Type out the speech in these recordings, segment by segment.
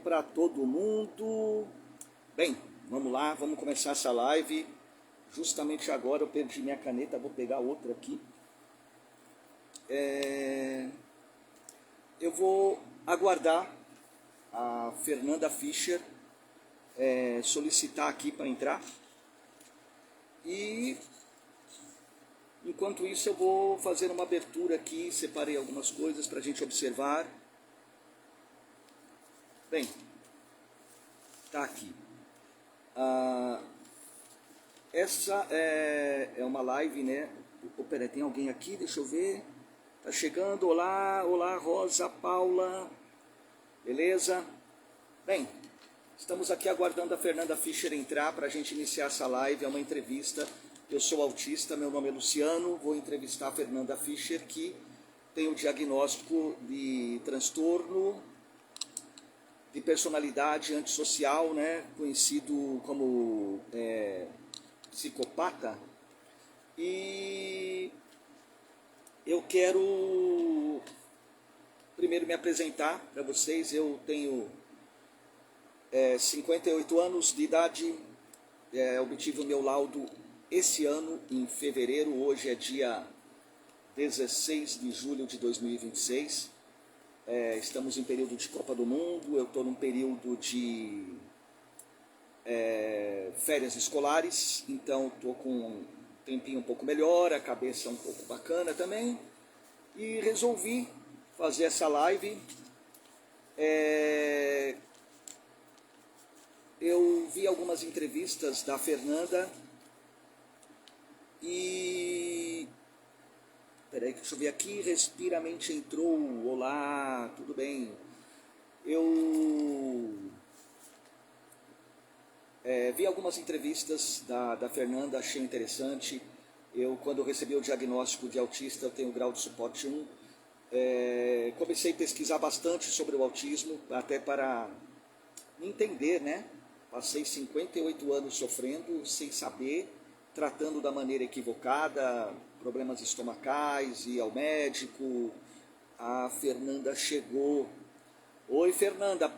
para todo mundo. Bem, vamos lá, vamos começar essa live. Justamente agora eu perdi minha caneta, vou pegar outra aqui. Eu vou aguardar a Fernanda Fischer solicitar aqui para entrar. E enquanto isso eu vou fazer uma abertura aqui, separei algumas coisas para a gente observar. Bem, tá aqui. Essa é uma live, né? Peraí, tem alguém aqui? Deixa eu ver. Tá chegando. Olá, olá, Rosa, Paula. Beleza? Bem, estamos aqui aguardando a Fernanda Fischer entrar para a gente iniciar essa live. É uma entrevista. Eu sou autista, meu nome é Luciano. Vou entrevistar a Fernanda Fischer, que tem o diagnóstico de transtorno de personalidade antissocial, né, conhecido como psicopata. E eu quero primeiro me apresentar para vocês. Eu tenho 58 anos de idade, obtive o meu laudo esse ano, em fevereiro. Hoje é dia 16 de julho de 2026. Estamos em período de Copa do Mundo, eu estou num período de férias escolares, então estou com um tempinho um pouco melhor, a cabeça um pouco bacana também, e resolvi fazer essa live. Eu vi algumas entrevistas da Fernanda e... Peraí, deixa eu ver aqui. Respiramente entrou. Olá, tudo bem? Eu vi algumas entrevistas da Fernanda, achei interessante. Quando eu recebi o diagnóstico de autista, eu tenho grau de suporte 1. Comecei a pesquisar bastante sobre o autismo, até para entender, né? Passei 58 anos sofrendo, sem saber, tratando da maneira equivocada, problemas estomacais, ia ao médico. A Fernanda chegou. Oi, Fernanda,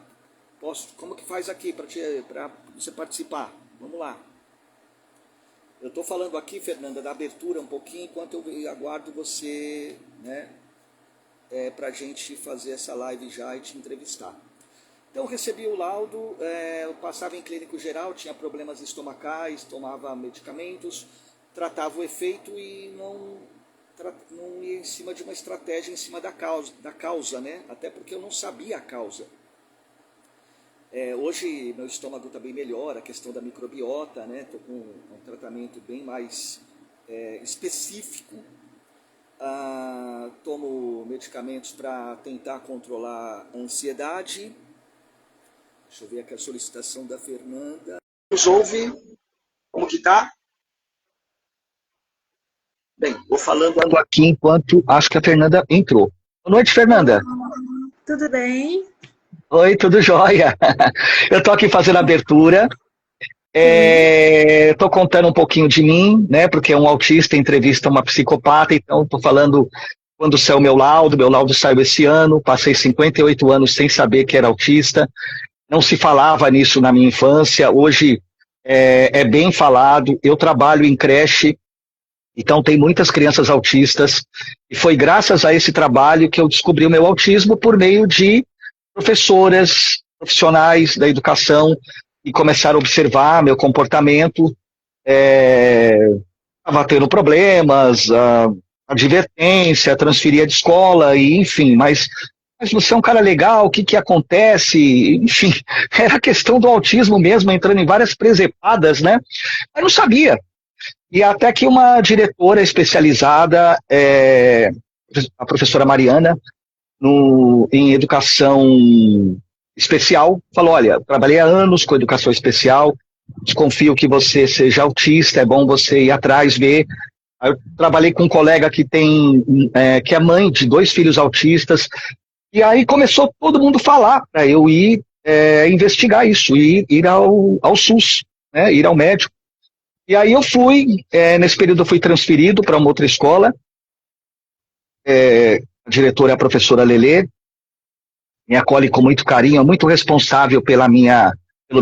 como que faz aqui para você participar? Vamos lá. Eu estou falando aqui, Fernanda, da abertura um pouquinho, enquanto eu aguardo você, né, para a gente fazer essa live já e te entrevistar. Então, eu recebi o laudo, eu passava em clínico geral, tinha problemas estomacais, tomava medicamentos, tratava o efeito e não ia em cima de uma estratégia, em cima da causa, né? Até porque eu não sabia a causa. Hoje meu estômago está bem melhor, a questão da microbiota, né? Estou com um tratamento bem mais específico. Tomo medicamentos para tentar controlar a ansiedade. Deixa eu ver aqui a solicitação da Fernanda. Nos ouve? Como que tá? Bem, vou falando aqui enquanto acho que a Fernanda entrou. Boa noite, Fernanda. Tudo bem? Oi, tudo jóia. Eu tô aqui fazendo a abertura. Tô contando um pouquinho de mim, né? Porque um autista entrevista uma psicopata, então tô falando quando saiu meu laudo saiu esse ano, passei 58 anos sem saber que era autista. Não se falava nisso na minha infância, hoje é bem falado. Eu trabalho em creche, então tem muitas crianças autistas, e foi graças a esse trabalho que eu descobri o meu autismo por meio de professoras, profissionais da educação, e começaram a observar meu comportamento. Estava tendo problemas, advertência, transferia de escola, e enfim, mas você é um cara legal, o que acontece? Enfim, era a questão do autismo mesmo, entrando em várias presepadas, né? Mas não sabia. E até que uma diretora especializada, a professora Mariana, em educação especial, falou: olha, trabalhei há anos com educação especial, desconfio que você seja autista, é bom você ir atrás, ver. Aí eu trabalhei com um colega que que é mãe de 2 filhos autistas. E aí começou todo mundo a falar para eu ir investigar isso, ir ao SUS, né, ir ao médico. E aí eu fui, nesse período eu fui transferido para uma outra escola, a diretora é a professora Lelê, me acolhe com muito carinho, é muito responsável pelo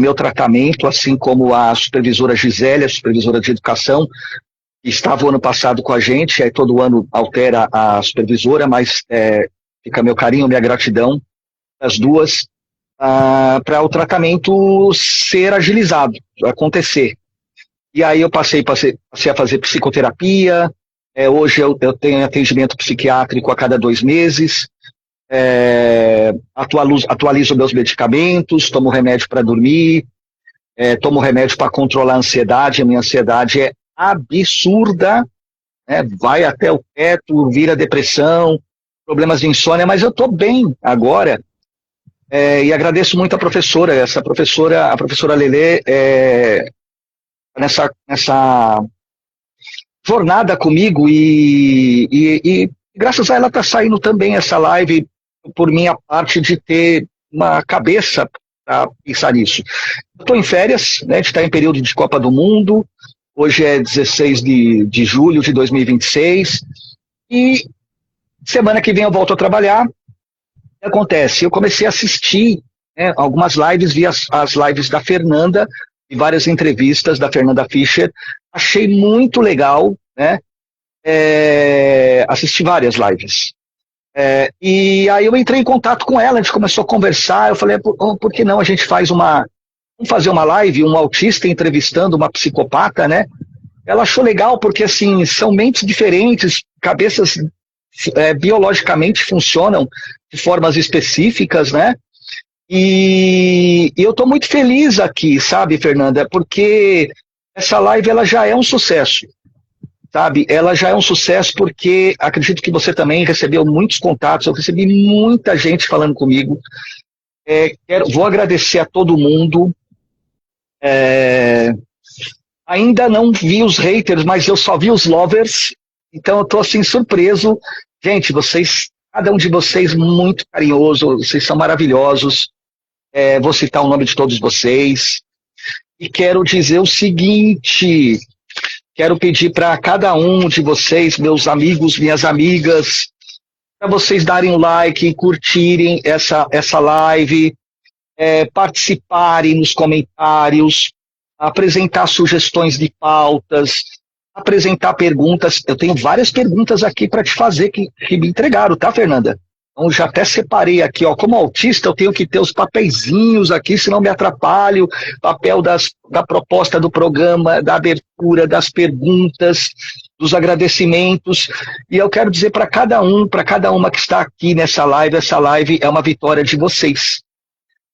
meu tratamento, assim como a supervisora Gisele, a supervisora de educação, que estava o ano passado com a gente, aí todo ano altera a supervisora, mas fica meu carinho, minha gratidão, as duas, para o tratamento ser agilizado, acontecer. E aí eu passei a fazer psicoterapia, hoje eu tenho atendimento psiquiátrico a cada 2 meses, atualizo meus medicamentos, tomo remédio para dormir, tomo remédio para controlar a ansiedade. A minha ansiedade é absurda, né? Vai até o teto, vira depressão, problemas de insônia, mas eu estou bem agora. E agradeço muito a professora, a professora Lelê, nessa jornada comigo, e graças a ela está saindo também essa live, por minha parte, de ter uma cabeça para pensar nisso. Eu estou em férias, né, a gente está em período de Copa do Mundo, hoje é 16 de julho de 2026, e semana que vem eu volto a trabalhar. O que acontece? Eu comecei a assistir, né, algumas lives, vi as lives da Fernanda, e várias entrevistas da Fernanda Fischer, achei muito legal, né, assisti várias lives. E aí eu entrei em contato com ela, a gente começou a conversar, eu falei, por que não a gente vamos fazer uma live, um autista entrevistando uma psicopata, né? Ela achou legal porque, assim, são mentes diferentes, cabeças biologicamente funcionam de formas específicas, né? E eu estou muito feliz aqui, sabe, Fernanda, porque essa live ela já é um sucesso. Sabe, ela já é um sucesso porque acredito que você também recebeu muitos contatos, eu recebi muita gente falando comigo. Vou agradecer a todo mundo. Ainda não vi os haters, mas eu só vi os lovers, então eu estou assim surpreso. Gente, cada um de vocês muito carinhoso, vocês são maravilhosos. Vou citar o nome de todos vocês. E quero dizer o seguinte... Quero pedir para cada um de vocês, meus amigos, minhas amigas, para vocês darem um like, curtirem essa live, participarem nos comentários, apresentar sugestões de pautas, apresentar perguntas. Eu tenho várias perguntas aqui para te fazer que me entregaram, tá, Fernanda? Então, já até separei aqui, ó, como autista eu tenho que ter os papeizinhos aqui, senão me atrapalho, papel da proposta do programa, da abertura, das perguntas, dos agradecimentos, e eu quero dizer para cada uma que está aqui nessa live, essa live é uma vitória de vocês,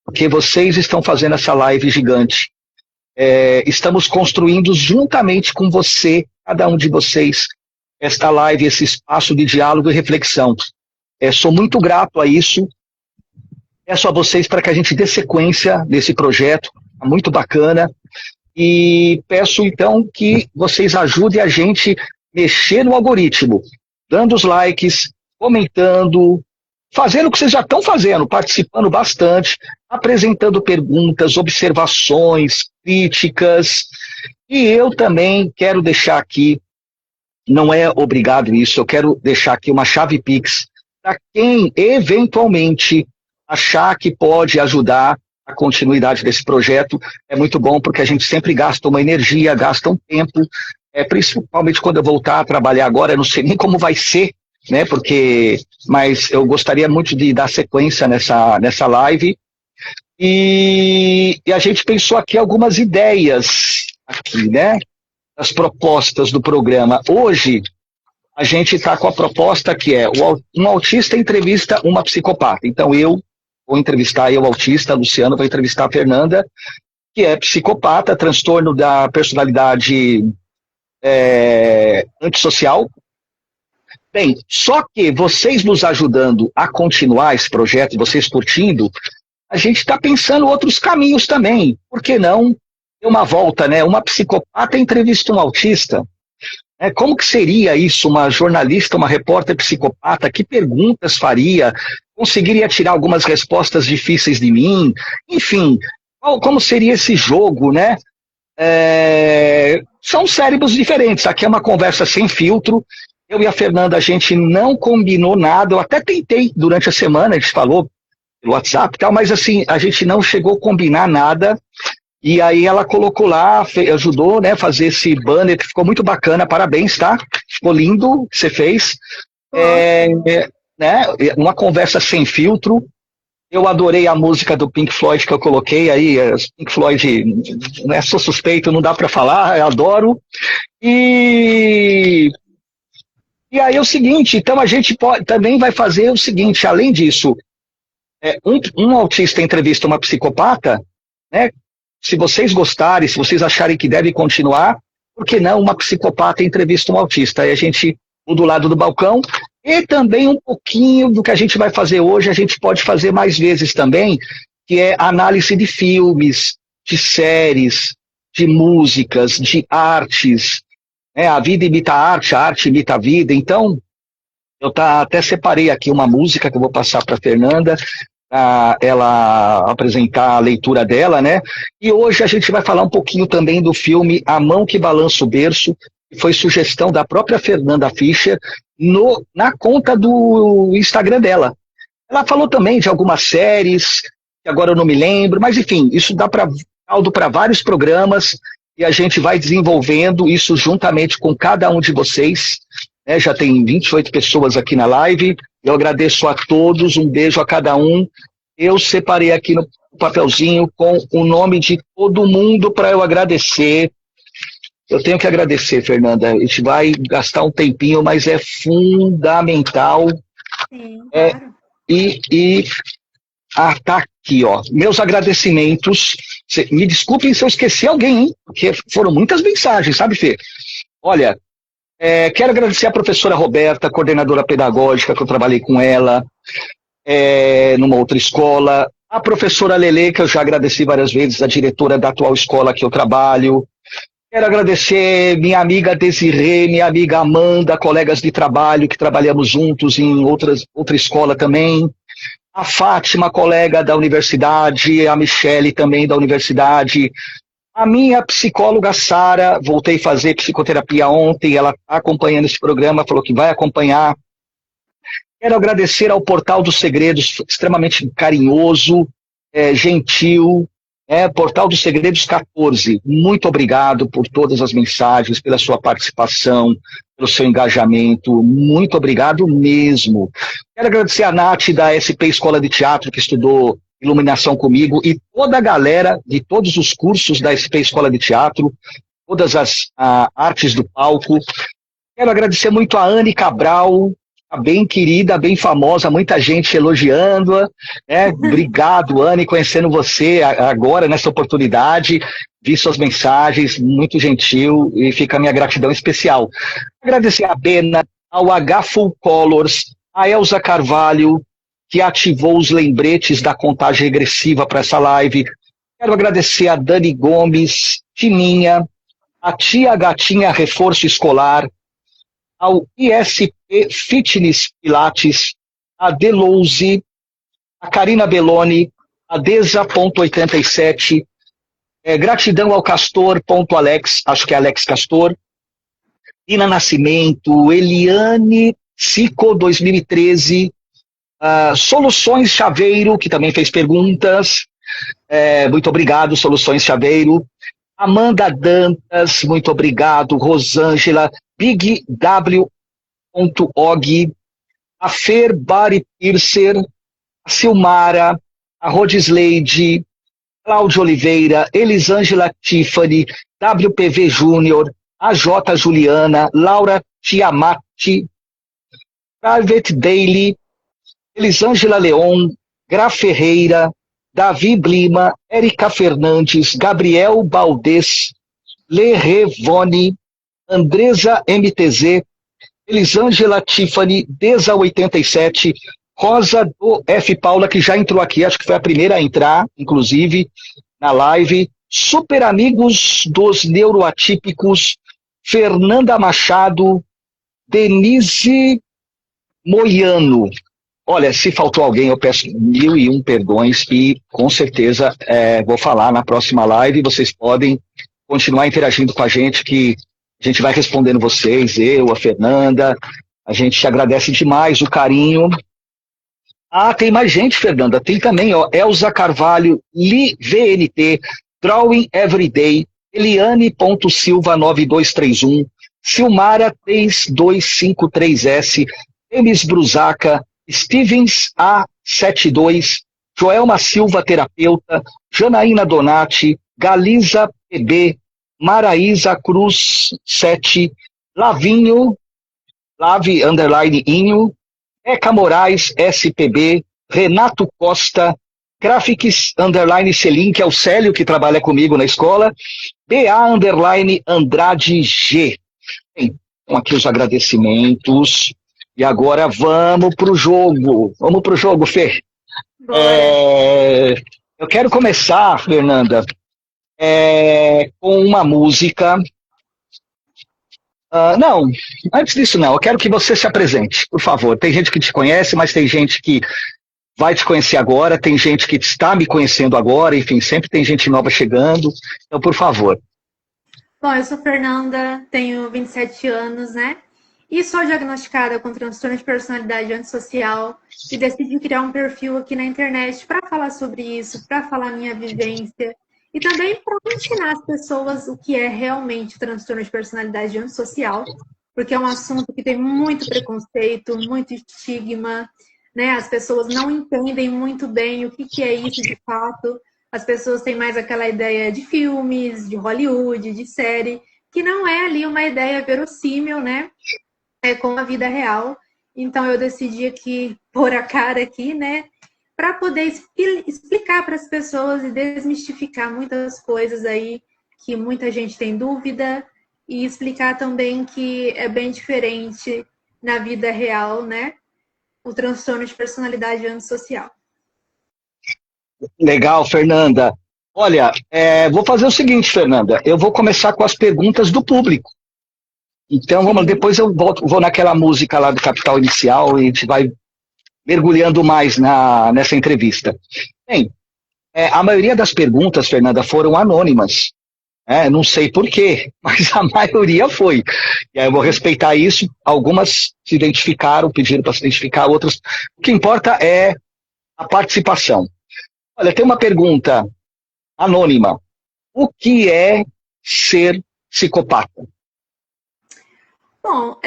porque vocês estão fazendo essa live gigante. Estamos construindo juntamente com você, cada um de vocês, esta live, esse espaço de diálogo e reflexão. Sou muito grato a isso. Peço a vocês para que a gente dê sequência nesse projeto, é muito bacana. E peço então que vocês ajudem a gente a mexer no algoritmo, dando os likes, comentando, fazendo o que vocês já estão fazendo, participando bastante, apresentando perguntas, observações, críticas. E eu também quero deixar aqui, não é obrigado isso, eu quero deixar aqui uma chave Pix para quem eventualmente achar que pode ajudar a continuidade desse projeto. É muito bom porque a gente sempre gasta uma energia, gasta um tempo, principalmente quando eu voltar a trabalhar agora, eu não sei nem como vai ser, né? Mas eu gostaria muito de dar sequência nessa live. E a gente pensou aqui algumas ideias aqui, né? As propostas do programa. Hoje a gente está com a proposta que é um autista entrevista uma psicopata. Então eu vou entrevistar o autista, Luciano vai entrevistar a Fernanda, que é psicopata, transtorno da personalidade antissocial. Bem, só que vocês nos ajudando a continuar esse projeto, vocês curtindo, a gente está pensando outros caminhos também. Por que não ter uma volta, né? Uma psicopata entrevista um autista. Como que seria isso? Uma jornalista, uma repórter psicopata, que perguntas faria? Conseguiria tirar algumas respostas difíceis de mim? Enfim, como seria esse jogo, né? São cérebros diferentes. Aqui é uma conversa sem filtro. Eu e a Fernanda, a gente não combinou nada. Eu até tentei durante a semana, a gente falou, pelo WhatsApp e tal, mas assim, a gente não chegou a combinar nada. E aí ela colocou lá, ajudou, né, fazer esse banner que ficou muito bacana, parabéns, tá? Ficou lindo o que você fez. Né, uma conversa sem filtro. Eu adorei a música do Pink Floyd que eu coloquei aí, Pink Floyd, né, sou suspeito, não dá para falar, eu adoro. E aí é o seguinte, então a gente também vai fazer o seguinte, além disso, um autista entrevista uma psicopata, né? Se vocês gostarem, se vocês acharem que deve continuar, por que não uma psicopata entrevista um autista? Aí a gente muda o lado do balcão. E também um pouquinho do que a gente vai fazer hoje, a gente pode fazer mais vezes também, que é análise de filmes, de séries, de músicas, de artes. Né? A vida imita a arte imita a vida. Então, eu até separei aqui uma música que eu vou passar para a Fernanda, ela apresentar a leitura dela, né? E hoje a gente vai falar um pouquinho também do filme A Mão que Balança o Berço, que foi sugestão da própria Fernanda Fischer na conta do Instagram dela. Ela falou também de algumas séries, que agora eu não me lembro, mas enfim, isso dá caldo para vários programas e a gente vai desenvolvendo isso juntamente com cada um de vocês. Né? Já tem 28 pessoas aqui na live. Eu agradeço a todos, um beijo a cada um. Eu separei aqui no papelzinho com o nome de todo mundo para eu agradecer. Eu tenho que agradecer, Fernanda. A gente vai gastar um tempinho, mas é fundamental. Sim, claro. Tá aqui, ó. Meus agradecimentos. Me desculpem se eu esqueci alguém, hein? Porque foram muitas mensagens, sabe, Fê? Olha, quero agradecer a professora Roberta, coordenadora pedagógica, que eu trabalhei com ela numa outra escola. A professora Lele, que eu já agradeci várias vezes, a diretora da atual escola que eu trabalho. Quero agradecer minha amiga Desirê, minha amiga Amanda, colegas de trabalho que trabalhamos juntos em outra escola também. A Fátima, colega da universidade, a Michele também da universidade. A minha psicóloga Sara, voltei a fazer psicoterapia ontem, ela está acompanhando esse programa, falou que vai acompanhar. Quero agradecer ao Portal dos Segredos, extremamente carinhoso, gentil, Portal dos Segredos 14. Muito obrigado por todas as mensagens, pela sua participação, pelo seu engajamento. Muito obrigado mesmo. Quero agradecer a Nath da SP Escola de Teatro, que estudou iluminação comigo, e toda a galera de todos os cursos da SP Escola de Teatro, todas as artes do palco. Quero agradecer muito a Anne Cabral, bem querida, bem famosa, muita gente elogiando-a. Obrigado, Anne, conhecendo você agora, nessa oportunidade. Vi suas mensagens, muito gentil, e fica a minha gratidão especial. Agradecer a Bena, ao H Full Colors, a Elza Carvalho, que ativou os lembretes da contagem regressiva para essa live. Quero agradecer a Dani Gomes, Tininha, a Tia Gatinha Reforço Escolar, ao ISP Fitness Pilates, a Delouze, a Karina Belloni, a Deza.87, gratidão ao Castor.alex, acho que é Alex Castor, Ina Nascimento, Eliane Cico 2013, Soluções Chaveiro, que também fez perguntas, muito obrigado, Soluções Chaveiro, Amanda Dantas, muito obrigado, Rosângela, BigW.org, a Fer Bari Piercer, a Silmara, a Rodisleide, Cláudia Oliveira, Elisângela Tiffany, WPV Júnior, a J. Juliana, Laura Tiamati, Private Daily, Elisângela Leon, Gra Ferreira, Davi Blima, Érica Fernandes, Gabriel Baldez, Le Revone, Andresa MTZ, Elisângela Tiffany, Deza87, Rosa do F. Paula, que já entrou aqui, acho que foi a primeira a entrar, inclusive, na live. Super Amigos dos Neuroatípicos, Fernanda Machado, Denise Moiano. Olha, se faltou alguém, eu peço 1001 perdões e, com certeza, vou falar na próxima live. Vocês podem continuar interagindo com a gente, que a gente vai respondendo vocês, eu, a Fernanda. A gente agradece demais o carinho. Ah, tem mais gente, Fernanda. Tem também, ó, Elza Carvalho, Li VNT, Drawing Everyday, Eliane.silva 9231, Silmara 3253S, Emis Brusaca, Stevens A72, Joelma Silva Terapeuta, Janaína Donati, Galiza PB, Maraísa Cruz 7, Lavinho, Lave Underline Inho, Eca Moraes, SPB, Renato Costa, Graphics Underline Selim, que é o Célio que trabalha comigo na escola, BA Underline Andrade G. Bem, então aqui os agradecimentos. E agora vamos pro jogo. Vamos pro jogo, Fê. Eu quero começar, Fernanda, com uma música. Não, antes disso não, eu quero que você se apresente, por favor. Tem gente que te conhece, mas tem gente que vai te conhecer agora, tem gente que está me conhecendo agora, enfim, sempre tem gente nova chegando. Então, por favor. Bom, eu sou Fernanda, tenho 27 anos, né? E sou diagnosticada com transtorno de personalidade antissocial e decidi criar um perfil aqui na internet para falar sobre isso, para falar minha vivência e também para ensinar as pessoas o que é realmente transtorno de personalidade antissocial, porque é um assunto que tem muito preconceito, muito estigma, né? As pessoas não entendem muito bem o que é isso de fato. As pessoas têm mais aquela ideia de filmes, de Hollywood, de série, que não é ali uma ideia verossímil, né? Com a vida real. Então eu decidi aqui pôr a cara aqui, né? Para poder explicar para as pessoas e desmistificar muitas coisas aí que muita gente tem dúvida e explicar também que é bem diferente na vida real, né? O transtorno de personalidade antissocial. Legal, Fernanda. Olha, vou fazer o seguinte, Fernanda. Eu vou começar com as perguntas do público. Então, depois eu vou naquela música lá do Capital Inicial e a gente vai mergulhando mais nessa entrevista. Bem, a maioria das perguntas, Fernanda, foram anônimas. Não sei por quê, mas a maioria foi. E aí eu vou respeitar isso. Algumas se identificaram, pediram para se identificar, outras. O que importa é a participação. Olha, tem uma pergunta anônima. O que é ser psicopata? Bom,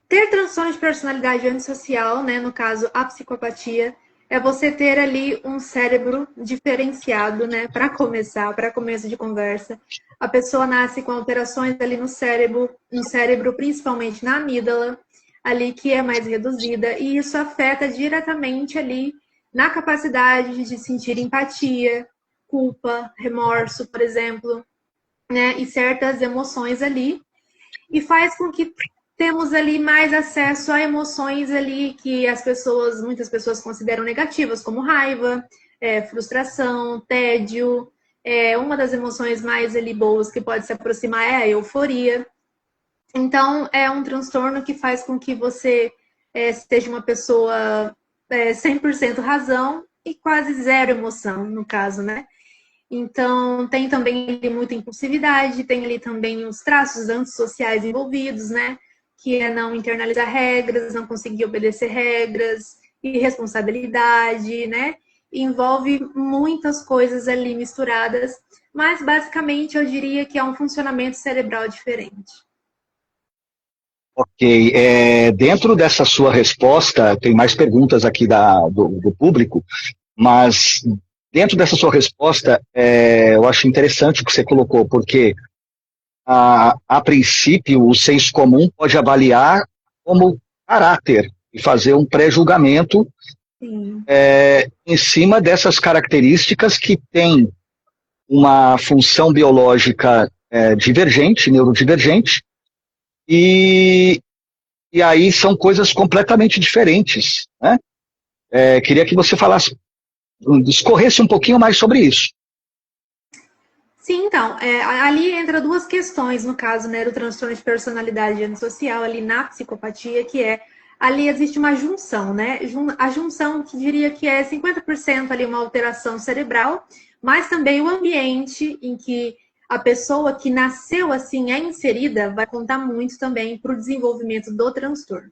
ter transtorno de personalidade antissocial, né, no caso a psicopatia, é você ter ali um cérebro diferenciado, né, para começo de conversa. A pessoa nasce com alterações ali no cérebro, principalmente na amígdala, ali que é mais reduzida, e isso afeta diretamente ali na capacidade de sentir empatia, culpa, remorso, por exemplo, né, e certas emoções ali, e faz com que temos ali mais acesso a emoções ali que muitas pessoas consideram negativas, como raiva, frustração, tédio. Uma das emoções mais ali boas que pode se aproximar é a euforia. Então, é um transtorno que faz com que você seja uma pessoa 100% razão e quase zero emoção, no caso, né? Então, tem também ali muita impulsividade, tem ali também os traços antissociais envolvidos, né? Que é não internalizar regras, não conseguir obedecer regras, irresponsabilidade, né? Envolve muitas coisas ali misturadas, mas basicamente eu diria que é um funcionamento cerebral diferente. Ok, dentro dessa sua resposta, tem mais perguntas aqui do público, mas dentro dessa sua resposta, eu acho interessante o que você colocou, porque a princípio o senso comum pode avaliar como caráter e fazer um pré-julgamento em cima dessas características que têm uma função biológica divergente, neurodivergente, e aí são coisas completamente diferentes, né? Queria que você discorresse um pouquinho mais sobre isso. Sim, então, ali entra duas questões, no caso, né, do transtorno de personalidade antissocial, ali na psicopatia, que ali existe uma junção, né? A junção que diria que é 50% ali uma alteração cerebral, mas também o ambiente em que a pessoa que nasceu assim é inserida vai contar muito também para o desenvolvimento do transtorno.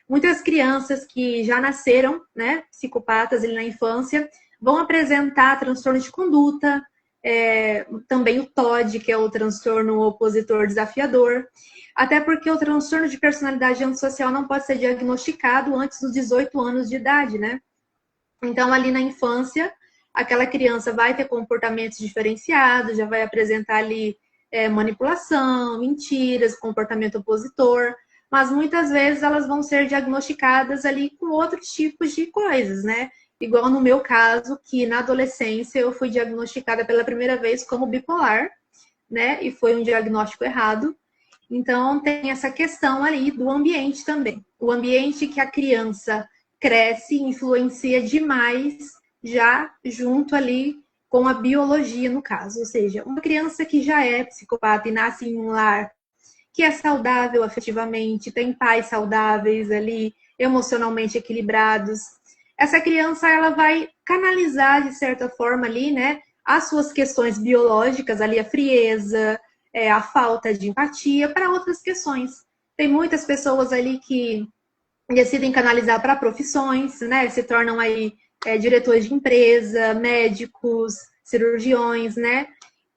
muitas crianças que já nasceram, né, psicopatas ali na infância, vão apresentar transtorno de conduta, também o TOD, que é o transtorno opositor desafiador, até porque o transtorno de personalidade antissocial não pode ser diagnosticado antes dos 18 anos de idade, né? Então, ali na infância, aquela criança vai ter comportamentos diferenciados, já vai apresentar ali manipulação, mentiras, comportamento opositor, mas muitas vezes elas vão ser diagnosticadas ali com outros tipos de coisas, né? Igual no meu caso, que na adolescência eu fui diagnosticada pela primeira vez como bipolar, né? E foi um diagnóstico errado. Então, tem essa questão ali do ambiente também. O ambiente que a criança cresce influencia demais já junto ali com a biologia, no caso. Ou seja, uma criança que já é psicopata e nasce em um lar que é saudável afetivamente, tem pais saudáveis ali, emocionalmente equilibrados, essa criança ela vai canalizar, de certa forma, ali, né, as suas questões biológicas, ali a frieza, a falta de empatia, para outras questões. Tem muitas pessoas ali que decidem canalizar para profissões, né, se tornam aí diretores de empresa, médicos, cirurgiões, né,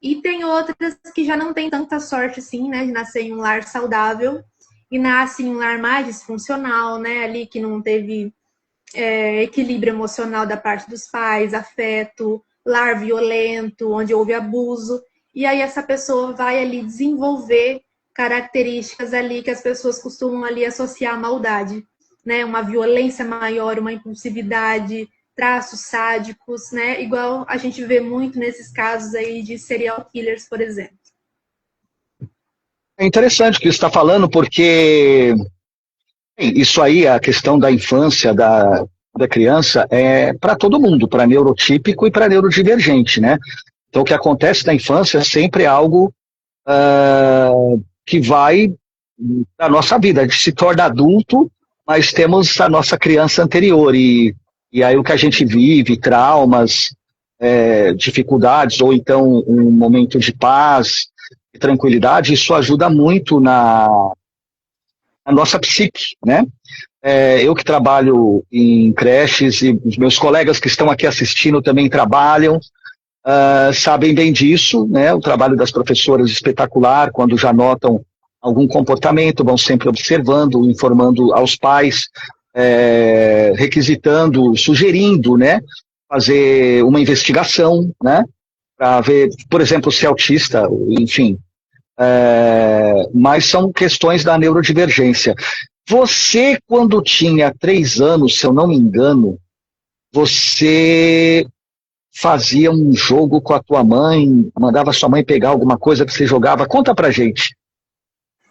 e tem outras que já não têm tanta sorte assim, né, de nascer em um lar saudável e nasce em um lar mais disfuncional, né, ali que não teve equilíbrio emocional da parte dos pais, afeto, lar violento, onde houve abuso, e aí essa pessoa vai ali desenvolver características ali que as pessoas costumam ali associar à maldade, né? Uma violência maior, uma impulsividade, traços sádicos, né? Igual a gente vê muito nesses casos aí de serial killers, por exemplo. É interessante o que você está falando, porque isso aí, a questão da infância, da criança, é para todo mundo, para neurotípico e para neurodivergente, né? Então, o que acontece na infância sempre é algo que vai da nossa vida. A gente se torna adulto, mas temos a nossa criança anterior. E aí o que a gente vive, traumas, dificuldades, ou então um momento de paz e tranquilidade, isso ajuda muito na nossa psique, né? Eu que trabalho em creches e os meus colegas que estão aqui assistindo também trabalham, sabem bem disso, né? O trabalho das professoras é espetacular, quando já notam algum comportamento, vão sempre observando, informando aos pais, requisitando, sugerindo, né? Fazer uma investigação, né? Para ver, por exemplo, se é autista, enfim. Mas são questões da neurodivergência. Você, quando tinha 3 anos, se eu não me engano, você fazia um jogo com a tua mãe, mandava sua mãe pegar alguma coisa que você jogava. Conta pra gente.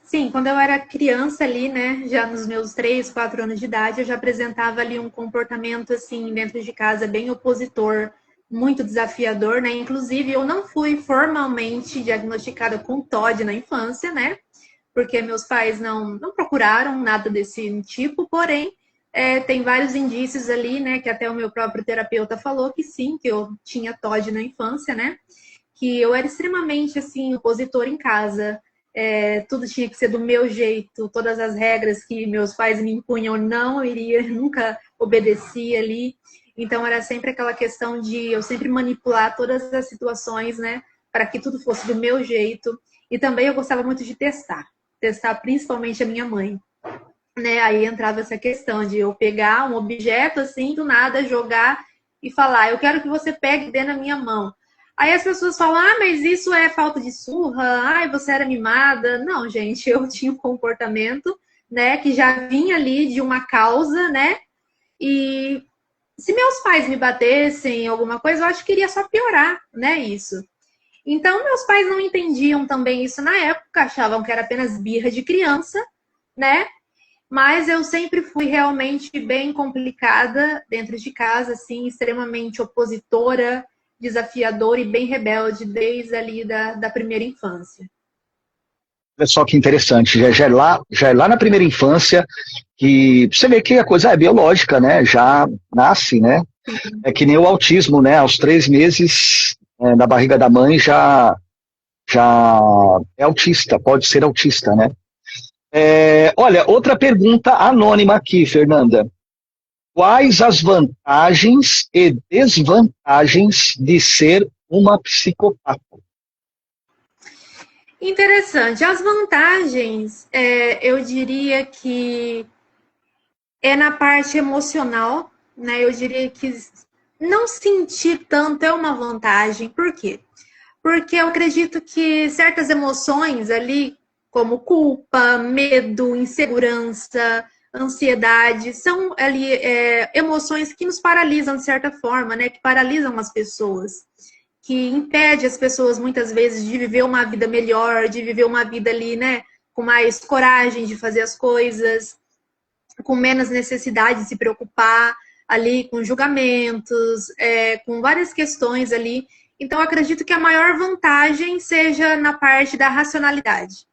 Sim, quando eu era criança ali, né, já nos meus 3, 4 anos de idade, eu já apresentava ali um comportamento, assim, dentro de casa bem opositor, muito desafiador, né, inclusive eu não fui formalmente diagnosticada com TOD na infância, né, porque meus pais não procuraram nada desse tipo, porém, tem vários indícios ali, né, que até o meu próprio terapeuta falou que sim, que eu tinha TOD na infância, né, que eu era extremamente, assim, opositor em casa, tudo tinha que ser do meu jeito, todas as regras que meus pais me impunham não iria, nunca obedecia ali, então era sempre aquela questão de eu sempre manipular todas as situações, né, para que tudo fosse do meu jeito, e também eu gostava muito de testar principalmente a minha mãe, né, aí entrava essa questão de eu pegar um objeto assim, do nada, jogar e falar, eu quero que você pegue e dê na minha mão. Aí as pessoas falam, mas isso é falta de surra, você era mimada. Não, gente, eu tinha um comportamento, né, que já vinha ali de uma causa, né, e se meus pais me batessem alguma coisa, eu acho que iria só piorar, né, isso. Então, meus pais não entendiam também isso na época, achavam que era apenas birra de criança, né, mas eu sempre fui realmente bem complicada dentro de casa, assim, extremamente opositora, desafiadora e bem rebelde desde ali da primeira infância. Olha só que interessante, já é lá na primeira infância que você vê que a coisa é biológica, né? Já nasce, né? É que nem o autismo, né? Aos 3 meses na barriga da mãe já é autista, pode ser autista, né? Olha, outra pergunta anônima aqui, Fernanda. Quais as vantagens e desvantagens de ser uma psicopata? Interessante. As vantagens, eu diria que é na parte emocional, né? Eu diria que não sentir tanto é uma vantagem. Por quê? Porque eu acredito que certas emoções ali, como culpa, medo, insegurança, ansiedade, são ali emoções que nos paralisam de certa forma, né? Que paralisam as pessoas, que impede as pessoas muitas vezes de viver uma vida melhor, de viver uma vida ali, né? Com mais coragem de fazer as coisas, com menos necessidade de se preocupar ali com julgamentos, com várias questões ali. Então, eu acredito que a maior vantagem seja na parte da racionalidade.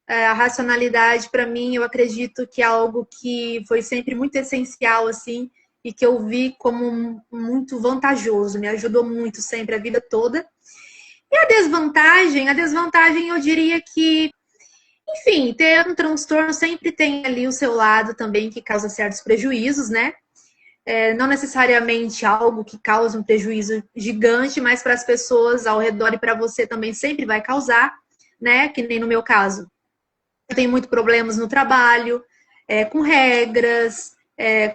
A racionalidade, para mim, eu acredito que é algo que foi sempre muito essencial, assim, e que eu vi como muito vantajoso, me ajudou muito sempre a vida toda. E a desvantagem eu diria que, enfim, ter um transtorno sempre tem ali o seu lado também que causa certos prejuízos, né? Não necessariamente algo que cause um prejuízo gigante, mas para as pessoas ao redor e para você também sempre vai causar, né? Que nem no meu caso. Eu tenho muitos problemas no trabalho, com regras,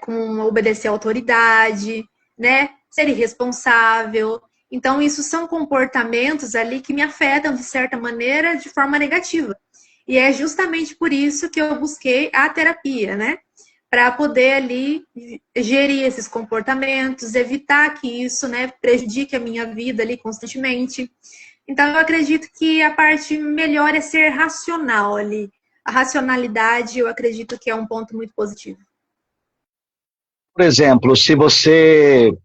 com obedecer à autoridade, né? Ser irresponsável. Então, isso são comportamentos ali que me afetam, de certa maneira, de forma negativa. E é justamente por isso que eu busquei a terapia, né? Para poder ali gerir esses comportamentos, evitar que isso, né, prejudique a minha vida ali constantemente. Então, eu acredito que a parte melhor é ser racional ali. A racionalidade, eu acredito que é um ponto muito positivo. Por exemplo, se você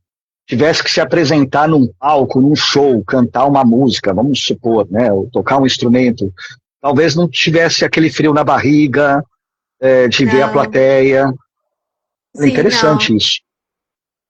tivesse que se apresentar num palco, num show, cantar uma música, vamos supor, né, ou tocar um instrumento, talvez não tivesse aquele frio na barriga, de ver a Não, plateia. É sim, não. interessante isso.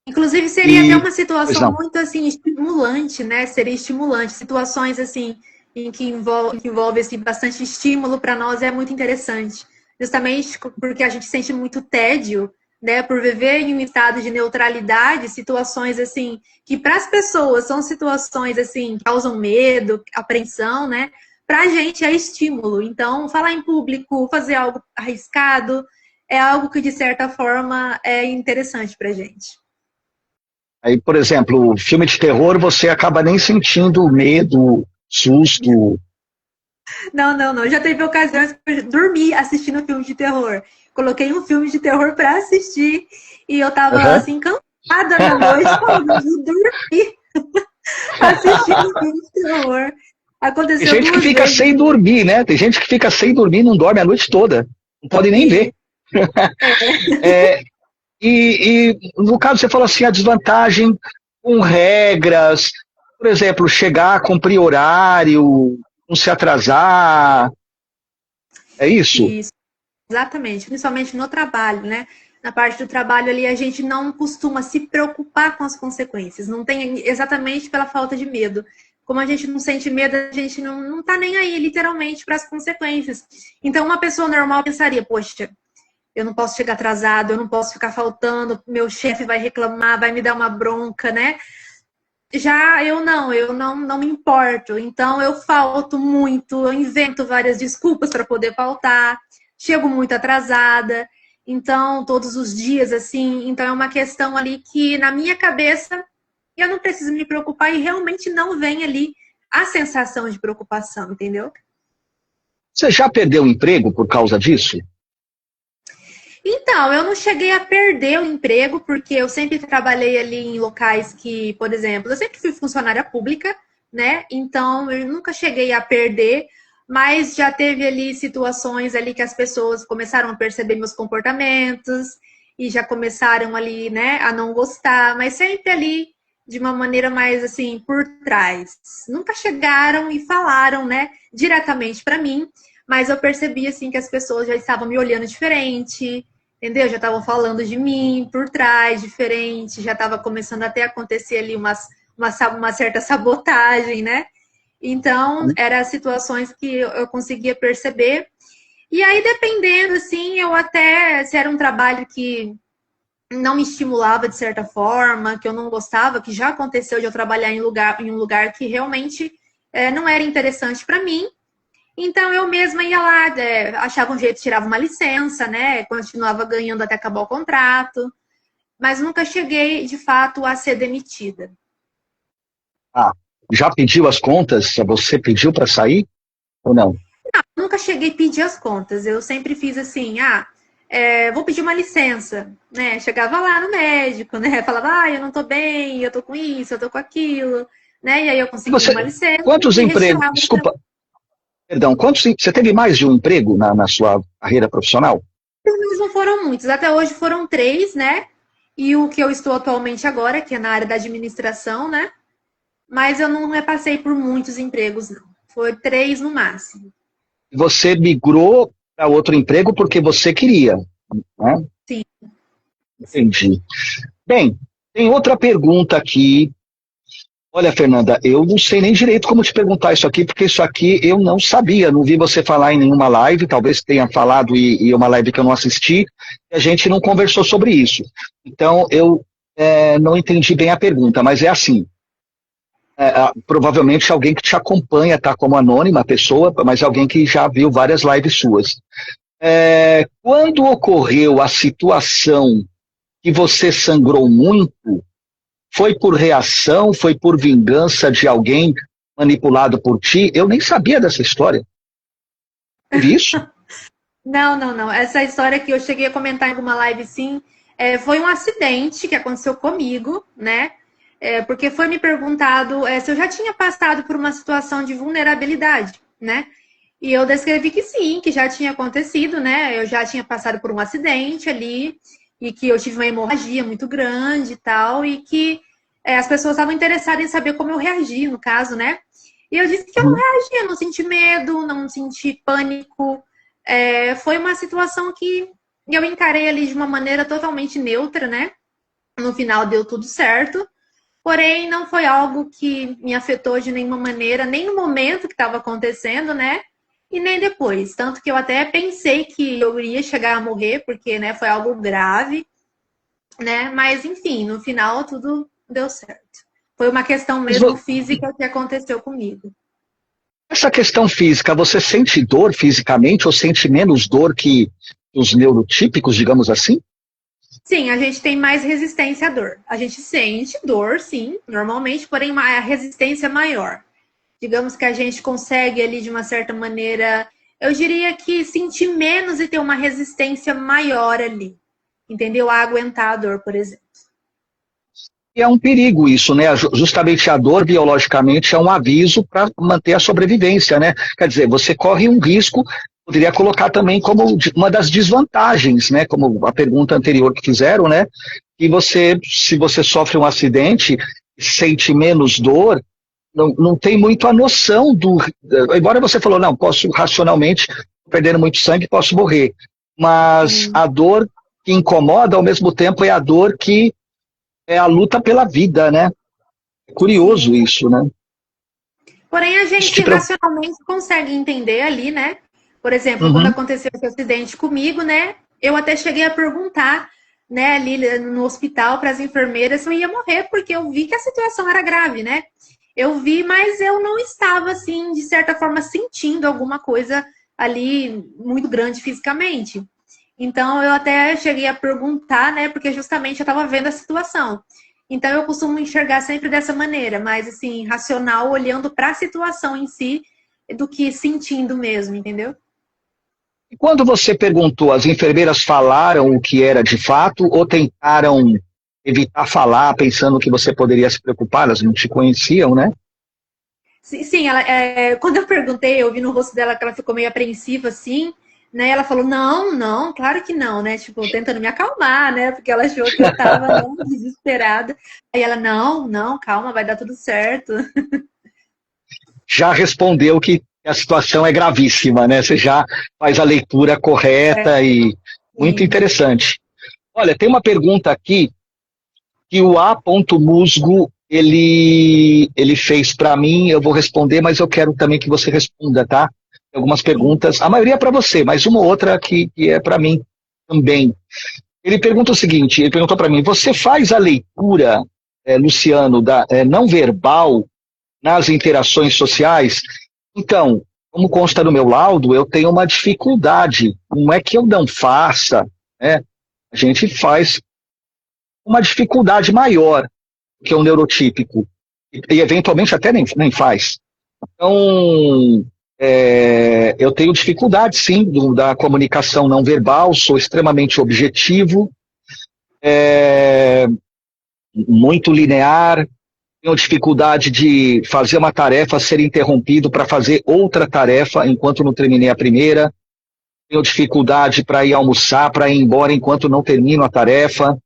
Inclusive, seria até E, uma pois situação não. muito, assim, estimulante, né? Seria estimulante. Situações, assim, em que envolve assim, bastante estímulo para nós é muito interessante. Justamente porque a gente sente muito tédio, né? Por viver em um estado de neutralidade, situações, assim, que para as pessoas são situações, assim, que causam medo, apreensão, né? Para a gente é estímulo. Então, falar em público, fazer algo arriscado, é algo que, de certa forma, é interessante para a gente. Aí, por exemplo, filme de terror, você acaba nem sentindo medo, susto. Não, não, não. Já teve ocasiões que eu dormi assistindo filme de terror. Coloquei um filme de terror para assistir e eu tava Uhum. assim, cansada na noite, falando, eu vou dormir assistindo filme de terror. Tem Aconteceu gente que duas fica vezes. sem dormir, né? Tem gente que fica sem dormir e não dorme a noite toda. Não pode nem ver. E, é, É, e no caso você falou assim, a desvantagem com regras, por exemplo, chegar, cumprir horário, não se atrasar, é isso? isso, exatamente. Principalmente no trabalho, né? Na parte do trabalho ali, a gente não costuma se preocupar com as consequências. Não tem exatamente pela falta de medo. Como a gente não sente medo, a gente não tá nem aí, literalmente, para as consequências. Então, uma pessoa normal pensaria, poxa, eu não posso chegar atrasado, eu não posso ficar faltando, meu chefe vai reclamar, vai me dar uma bronca, né? Já eu não me importo. Então eu falto muito, eu invento várias desculpas para poder faltar, chego muito atrasada. Então, todos os dias, assim, então é uma questão ali que na minha cabeça eu não preciso me preocupar e realmente não vem ali a sensação de preocupação, entendeu? Você já perdeu o emprego por causa disso? Então, eu não cheguei a perder o emprego, porque eu sempre trabalhei ali em locais que, por exemplo, eu sempre fui funcionária pública, né? Então, eu nunca cheguei a perder, mas já teve ali situações ali que as pessoas começaram a perceber meus comportamentos e já começaram ali, né, a não gostar, mas sempre ali de uma maneira mais assim por trás. Nunca chegaram e falaram, né, diretamente para mim, mas eu percebi assim que as pessoas já estavam me olhando diferente, entendeu? Já estavam falando de mim por trás, diferente, já estava começando até a acontecer ali uma certa sabotagem, né? Então, eram situações que eu conseguia perceber. E aí, dependendo, assim, eu até, se era um trabalho que não me estimulava de certa forma, que eu não gostava, que já aconteceu de eu trabalhar em um lugar que realmente não era interessante para mim. Então eu mesma ia lá, achava um jeito, tirava uma licença, né? Continuava ganhando até acabar o contrato, mas nunca cheguei de fato a ser demitida. Ah, já pediu as contas? Você pediu para sair ou não? Nunca cheguei a pedir as contas. Eu sempre fiz assim, vou pedir uma licença, né? Chegava lá no médico, né? Falava, eu não tô bem, eu tô com isso, eu tô com aquilo, né? E aí eu conseguia Você, uma licença quantos e empregos? retirava. Desculpa, perdão. Você teve mais de um emprego na sua carreira profissional? Mas não foram muitos. Até hoje foram 3, né? E o que eu estou atualmente agora, que é na área da administração, né? Mas eu não repassei por muitos empregos, não. Foi 3 no máximo. Você migrou para outro emprego porque você queria, né? Sim. Entendi. Bem, tem outra pergunta aqui. Olha, Fernanda, eu não sei nem direito como te perguntar isso aqui, porque isso aqui eu não sabia, não vi você falar em nenhuma live, talvez tenha falado e uma live que eu não assisti, e a gente não conversou sobre isso. Então, eu não entendi bem a pergunta, mas é assim, provavelmente alguém que te acompanha, tá como anônima a pessoa, mas alguém que já viu várias lives suas. Quando ocorreu a situação que você sangrou muito, foi por reação, foi por vingança de alguém manipulado por ti? Eu nem sabia dessa história. Teve isso? Não, não, não. Essa história que eu cheguei a comentar em alguma live, sim, foi um acidente que aconteceu comigo, né? Porque foi me perguntado se eu já tinha passado por uma situação de vulnerabilidade, né? E eu descrevi que sim, que já tinha acontecido, né? Eu já tinha passado por um acidente ali e que eu tive uma hemorragia muito grande e tal, e que as pessoas estavam interessadas em saber como eu reagi, no caso, né? E eu disse que eu não reagi, eu não senti medo, não senti pânico. Foi uma situação que eu encarei ali de uma maneira totalmente neutra, né? No final deu tudo certo. Porém, não foi algo que me afetou de nenhuma maneira, nem no momento que estava acontecendo, né? E nem depois. Tanto que eu até pensei que eu iria chegar a morrer, porque né, foi algo grave, né? Mas, enfim, no final tudo deu certo. Foi uma questão Mas mesmo física que aconteceu comigo. essa questão física, você sente dor fisicamente ou sente menos dor que os neurotípicos, digamos assim? Sim, a gente tem mais resistência à dor. A gente sente dor, sim, normalmente, porém a resistência é maior. Digamos que a gente consegue ali, de uma certa maneira, eu diria que sentir menos e ter uma resistência maior ali. Entendeu? A aguentar a dor, por exemplo. E é um perigo isso, né? Justamente a dor, biologicamente, é um aviso para manter a sobrevivência, né? Quer dizer, você corre um risco, poderia colocar também como uma das desvantagens, né? Como a pergunta anterior que fizeram, né? E você, se você sofre um acidente, sente menos dor, não tem muito a noção do. Embora você falou, não, posso racionalmente, perdendo muito sangue, posso morrer. Mas a dor que incomoda, ao mesmo tempo, é a dor que é a luta pela vida, né? É curioso isso, né? Porém, a gente racionalmente consegue entender ali, né? Por exemplo, quando aconteceu esse acidente comigo, né? Eu até cheguei a perguntar, né, ali no hospital para as enfermeiras se eu ia morrer, porque eu vi que a situação era grave, né? Eu vi, mas eu não estava, assim, de certa forma, sentindo alguma coisa ali muito grande fisicamente. Então, eu até cheguei a perguntar, né? Porque justamente eu estava vendo a situação. Então, eu costumo enxergar sempre dessa maneira, mais assim, racional, olhando para a situação em si, do que sentindo mesmo, entendeu? E quando você perguntou, as enfermeiras falaram o que era de fato ou tentaram evitar falar, pensando que você poderia se preocupar? Elas não te conheciam, né? Sim, ela, quando eu perguntei, eu vi no rosto dela que ela ficou meio apreensiva, assim, né? Ela falou, não, não, claro que não, né? Tipo, tentando me acalmar, né? Porque ela achou que eu tava desesperada. Aí ela, não, não, calma, vai dar tudo certo. Já respondeu que a situação é gravíssima, né? Você já faz a leitura correta e muito interessante. Olha, tem uma pergunta aqui que o A. Musgo ele fez para mim, eu vou responder, mas eu quero também que você responda, tá? algumas perguntas, a maioria é para você, mas uma ou outra que é para mim também. Ele pergunta o seguinte, ele perguntou para mim, você faz a leitura, Luciano, da não verbal nas interações sociais? Então, como consta no meu laudo, eu tenho uma dificuldade, não é que eu não faça, né? A gente faz uma dificuldade maior que o neurotípico, e eventualmente até nem faz. Então, eu tenho dificuldade, sim, da comunicação não verbal, sou extremamente objetivo, muito linear, tenho dificuldade de fazer uma tarefa, ser interrompido para fazer outra tarefa enquanto não terminei a primeira, tenho dificuldade para ir almoçar, para ir embora enquanto não termino a tarefa,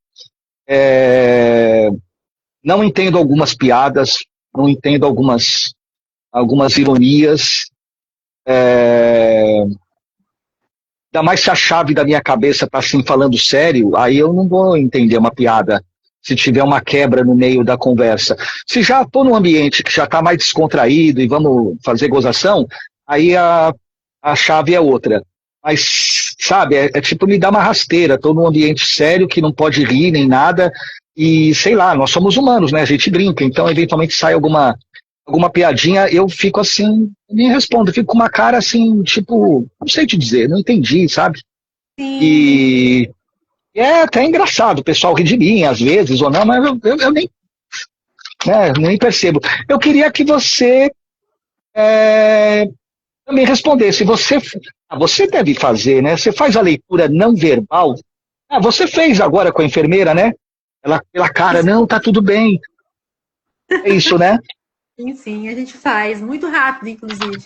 não entendo algumas piadas, não entendo algumas ironias, ainda mais se a chave da minha cabeça está assim falando sério, aí eu não vou entender uma piada se tiver uma quebra no meio da conversa. Se já estou num ambiente que já está mais descontraído e vamos fazer gozação, aí a chave é outra. Mas, sabe, é tipo me dar uma rasteira, estou num ambiente sério que não pode rir nem nada, e sei lá, nós somos humanos, né? A gente brinca, então eventualmente sai alguma piadinha, eu fico assim, nem respondo, fico com uma cara assim, tipo, não sei te dizer, não entendi, sabe? Sim. E é até engraçado, o pessoal ri de mim às vezes ou não, mas eu nem percebo. Eu queria que você também respondesse. Você deve fazer, né? Você faz a leitura não verbal. Você fez agora com a enfermeira, né? Ela, pela cara, não, tá tudo bem. É isso, né? Sim, a gente faz, muito rápido, inclusive.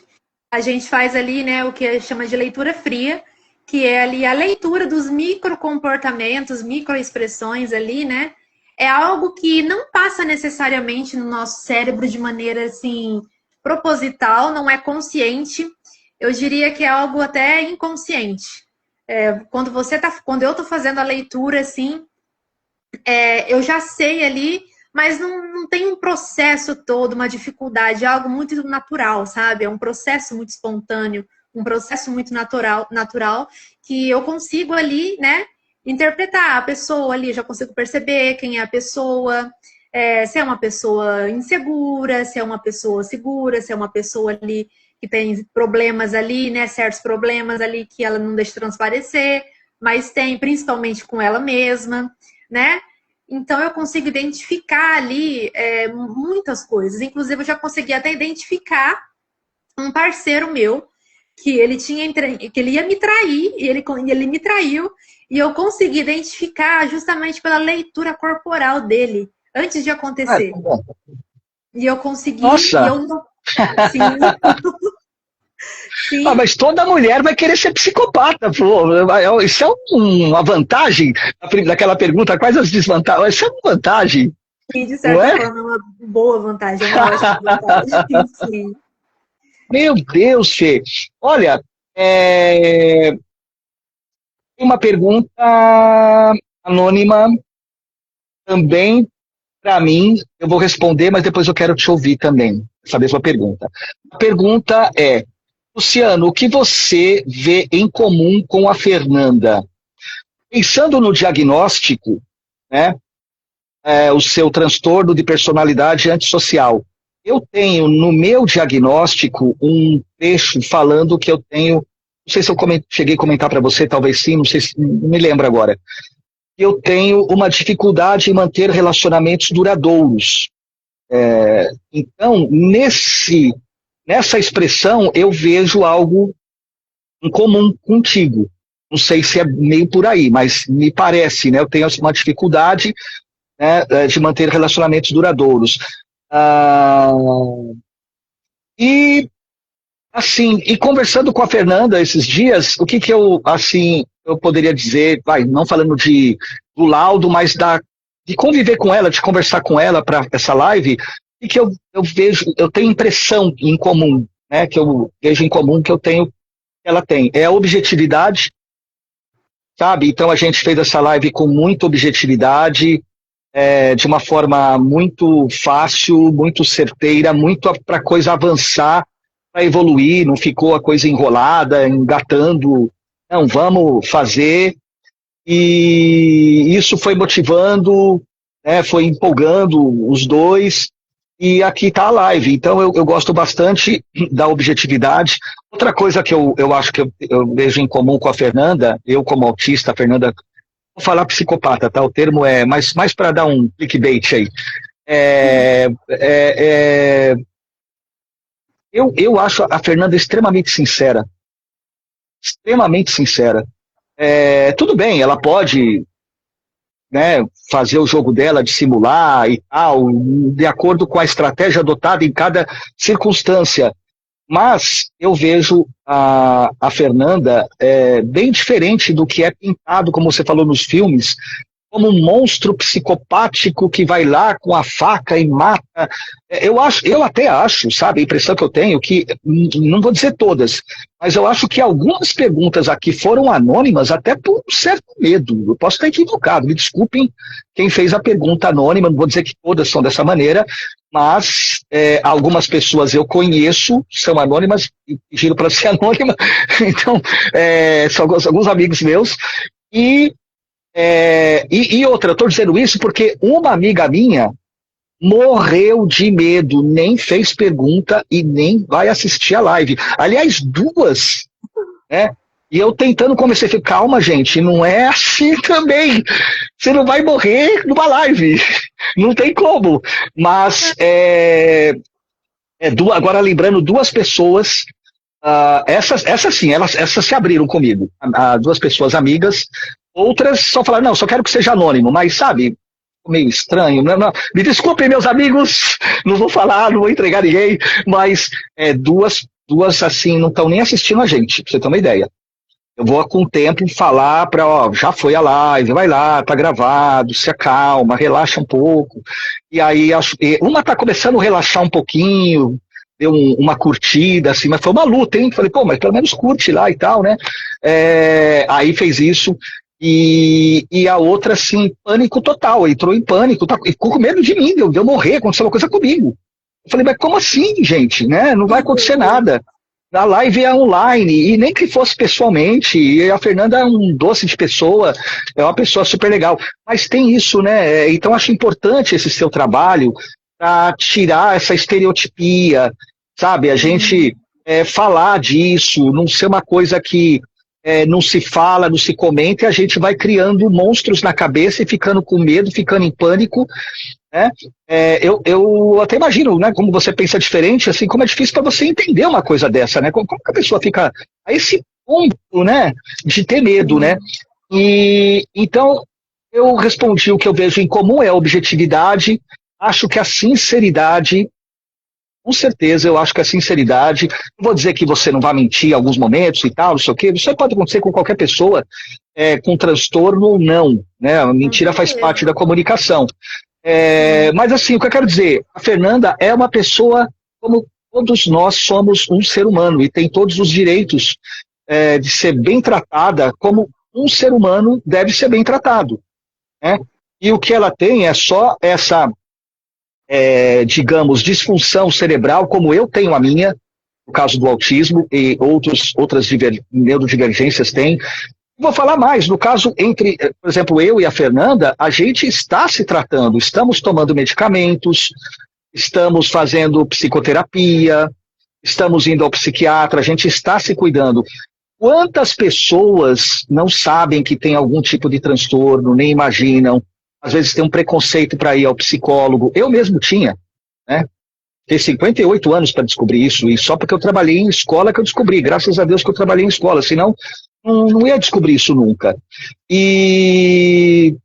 A gente faz ali, né, o que chama de leitura fria, que é ali a leitura dos microcomportamentos, microexpressões ali, né? É algo que não passa necessariamente no nosso cérebro de maneira, assim, proposital, não é consciente. Eu diria que é algo até inconsciente. Quando eu tô fazendo a leitura, assim, eu já sei ali, mas não tem um processo todo, uma dificuldade, é algo muito natural, sabe? É um processo muito espontâneo, um processo muito natural que eu consigo ali, né, interpretar a pessoa ali, já consigo perceber quem é a pessoa, se é uma pessoa insegura, se é uma pessoa segura, se é uma pessoa ali que tem problemas ali, né, certos problemas ali que ela não deixa transparecer, mas tem principalmente com ela mesma, né? Então eu consigo identificar ali muitas coisas. Inclusive eu já consegui até identificar um parceiro meu que ele ia me trair e ele me traiu e eu consegui identificar justamente pela leitura corporal dele antes de acontecer. E eu consegui. Nossa. E eu não... Sim. Sim. Mas toda mulher vai querer ser psicopata, pô. Isso é uma vantagem daquela pergunta, quais as desvantagens? Isso é uma vantagem. Sim, de certa forma, é uma boa vantagem, é uma ótima vantagem. Sim. Meu Deus, Fê. Olha, tem uma pergunta anônima também para mim. Eu vou responder, mas depois eu quero te ouvir também, essa mesma pergunta. A pergunta é: Luciano, o que você vê em comum com a Fernanda? Pensando no diagnóstico, né, o seu transtorno de personalidade antissocial, eu tenho no meu diagnóstico um trecho falando que eu tenho, não sei se eu cheguei a comentar para você, talvez sim, não sei se, não me lembro agora, eu tenho uma dificuldade em manter relacionamentos duradouros. Então, nessa expressão, eu vejo algo em comum contigo. Não sei se é meio por aí, mas me parece, né? Eu tenho uma dificuldade, né, de manter relacionamentos duradouros. E, assim, conversando com a Fernanda esses dias, o que eu poderia dizer, não falando do laudo, mas de conviver com ela, de conversar com ela para essa live, e que eu vejo, eu tenho impressão em comum, né, que eu vejo em comum que ela tem. É a objetividade, sabe? Então a gente fez essa live com muita objetividade, de uma forma muito fácil, muito certeira, muito para a coisa avançar, para evoluir, não ficou a coisa enrolada, engatando. Não, vamos fazer. E isso foi motivando, né, foi empolgando os dois. E aqui está a live. Então eu gosto bastante da objetividade. Outra coisa que eu acho que eu vejo em comum com a Fernanda, eu como autista, a Fernanda, vou falar psicopata, tá? O termo é mais para dar um clickbait aí. Eu acho a Fernanda extremamente sincera. Extremamente sincera. Tudo bem, ela pode, né, fazer o jogo dela, dissimular e tal, de acordo com a estratégia adotada em cada circunstância. Mas eu vejo a Fernanda bem diferente do que é pintado, como você falou nos filmes, como um monstro psicopático que vai lá com a faca e mata. Eu até acho, sabe, a impressão que eu tenho, que, não vou dizer todas, mas eu acho que algumas perguntas aqui foram anônimas até por um certo medo. Eu posso estar equivocado, me desculpem quem fez a pergunta anônima, não vou dizer que todas são dessa maneira, mas algumas pessoas eu conheço, são anônimas, e pediram para ser anônima, então, são alguns amigos meus, e outra, eu estou dizendo isso porque uma amiga minha morreu de medo, nem fez pergunta e nem vai assistir a live. Aliás, duas, né? E eu tentando convencer, falei, calma, gente, não é assim também. Você não vai morrer numa live. Não tem como. Mas, agora lembrando, duas pessoas, essas sim, essas se abriram comigo. Duas pessoas amigas. Outras só falaram, não, só quero que seja anônimo, mas sabe, meio estranho. Não, me desculpem, meus amigos, não vou falar, não vou entregar ninguém, mas duas assim, não estão nem assistindo a gente, pra você ter uma ideia. Eu vou com o tempo falar já foi a live, vai lá, tá gravado, se acalma, relaxa um pouco. E aí, uma tá começando a relaxar um pouquinho, deu uma curtida, assim, mas foi uma luta, hein? Falei, mas pelo menos curte lá e tal, né? Aí fez isso. E a outra, assim, pânico total, entrou em pânico, e ficou com medo de mim, de eu morrer, aconteceu uma coisa comigo. Eu falei, mas como assim, gente, né? Não vai acontecer nada. A live é online, e nem que fosse pessoalmente, e a Fernanda é um doce de pessoa, é uma pessoa super legal, mas tem isso, né? Então acho importante esse seu trabalho para tirar essa estereotipia, sabe? A gente falar disso, não ser uma coisa que não se fala, não se comenta, e a gente vai criando monstros na cabeça e ficando com medo, ficando em pânico, né? Eu até imagino, né, como você pensa diferente, assim, como é difícil para você entender uma coisa dessa, né? Como que a pessoa fica a esse ponto, né, de ter medo, né? E então eu respondi o que eu vejo em comum é a objetividade. Acho que a sinceridade, com certeza, eu acho que a sinceridade, não vou dizer que você não vai mentir em alguns momentos e tal, não sei o quê, isso pode acontecer com qualquer pessoa, com transtorno ou não, né? A mentira faz parte da comunicação. Mas assim, o que eu quero dizer, a Fernanda é uma pessoa como todos nós somos um ser humano e tem todos os direitos de ser bem tratada como um ser humano deve ser bem tratado, né? E o que ela tem é só essa digamos, disfunção cerebral, como eu tenho a minha, no caso do autismo, e outras neurodivergências têm. Vou falar mais, no caso entre, por exemplo, eu e a Fernanda, a gente está se tratando, estamos tomando medicamentos, estamos fazendo psicoterapia, estamos indo ao psiquiatra, a gente está se cuidando. Quantas pessoas não sabem que tem algum tipo de transtorno, nem imaginam, às vezes tem um preconceito para ir ao psicólogo. Eu mesmo tinha, né? Tenho 58 anos para descobrir isso, e só porque eu trabalhei em escola que eu descobri. Graças a Deus que eu trabalhei em escola, senão não ia descobrir isso nunca. E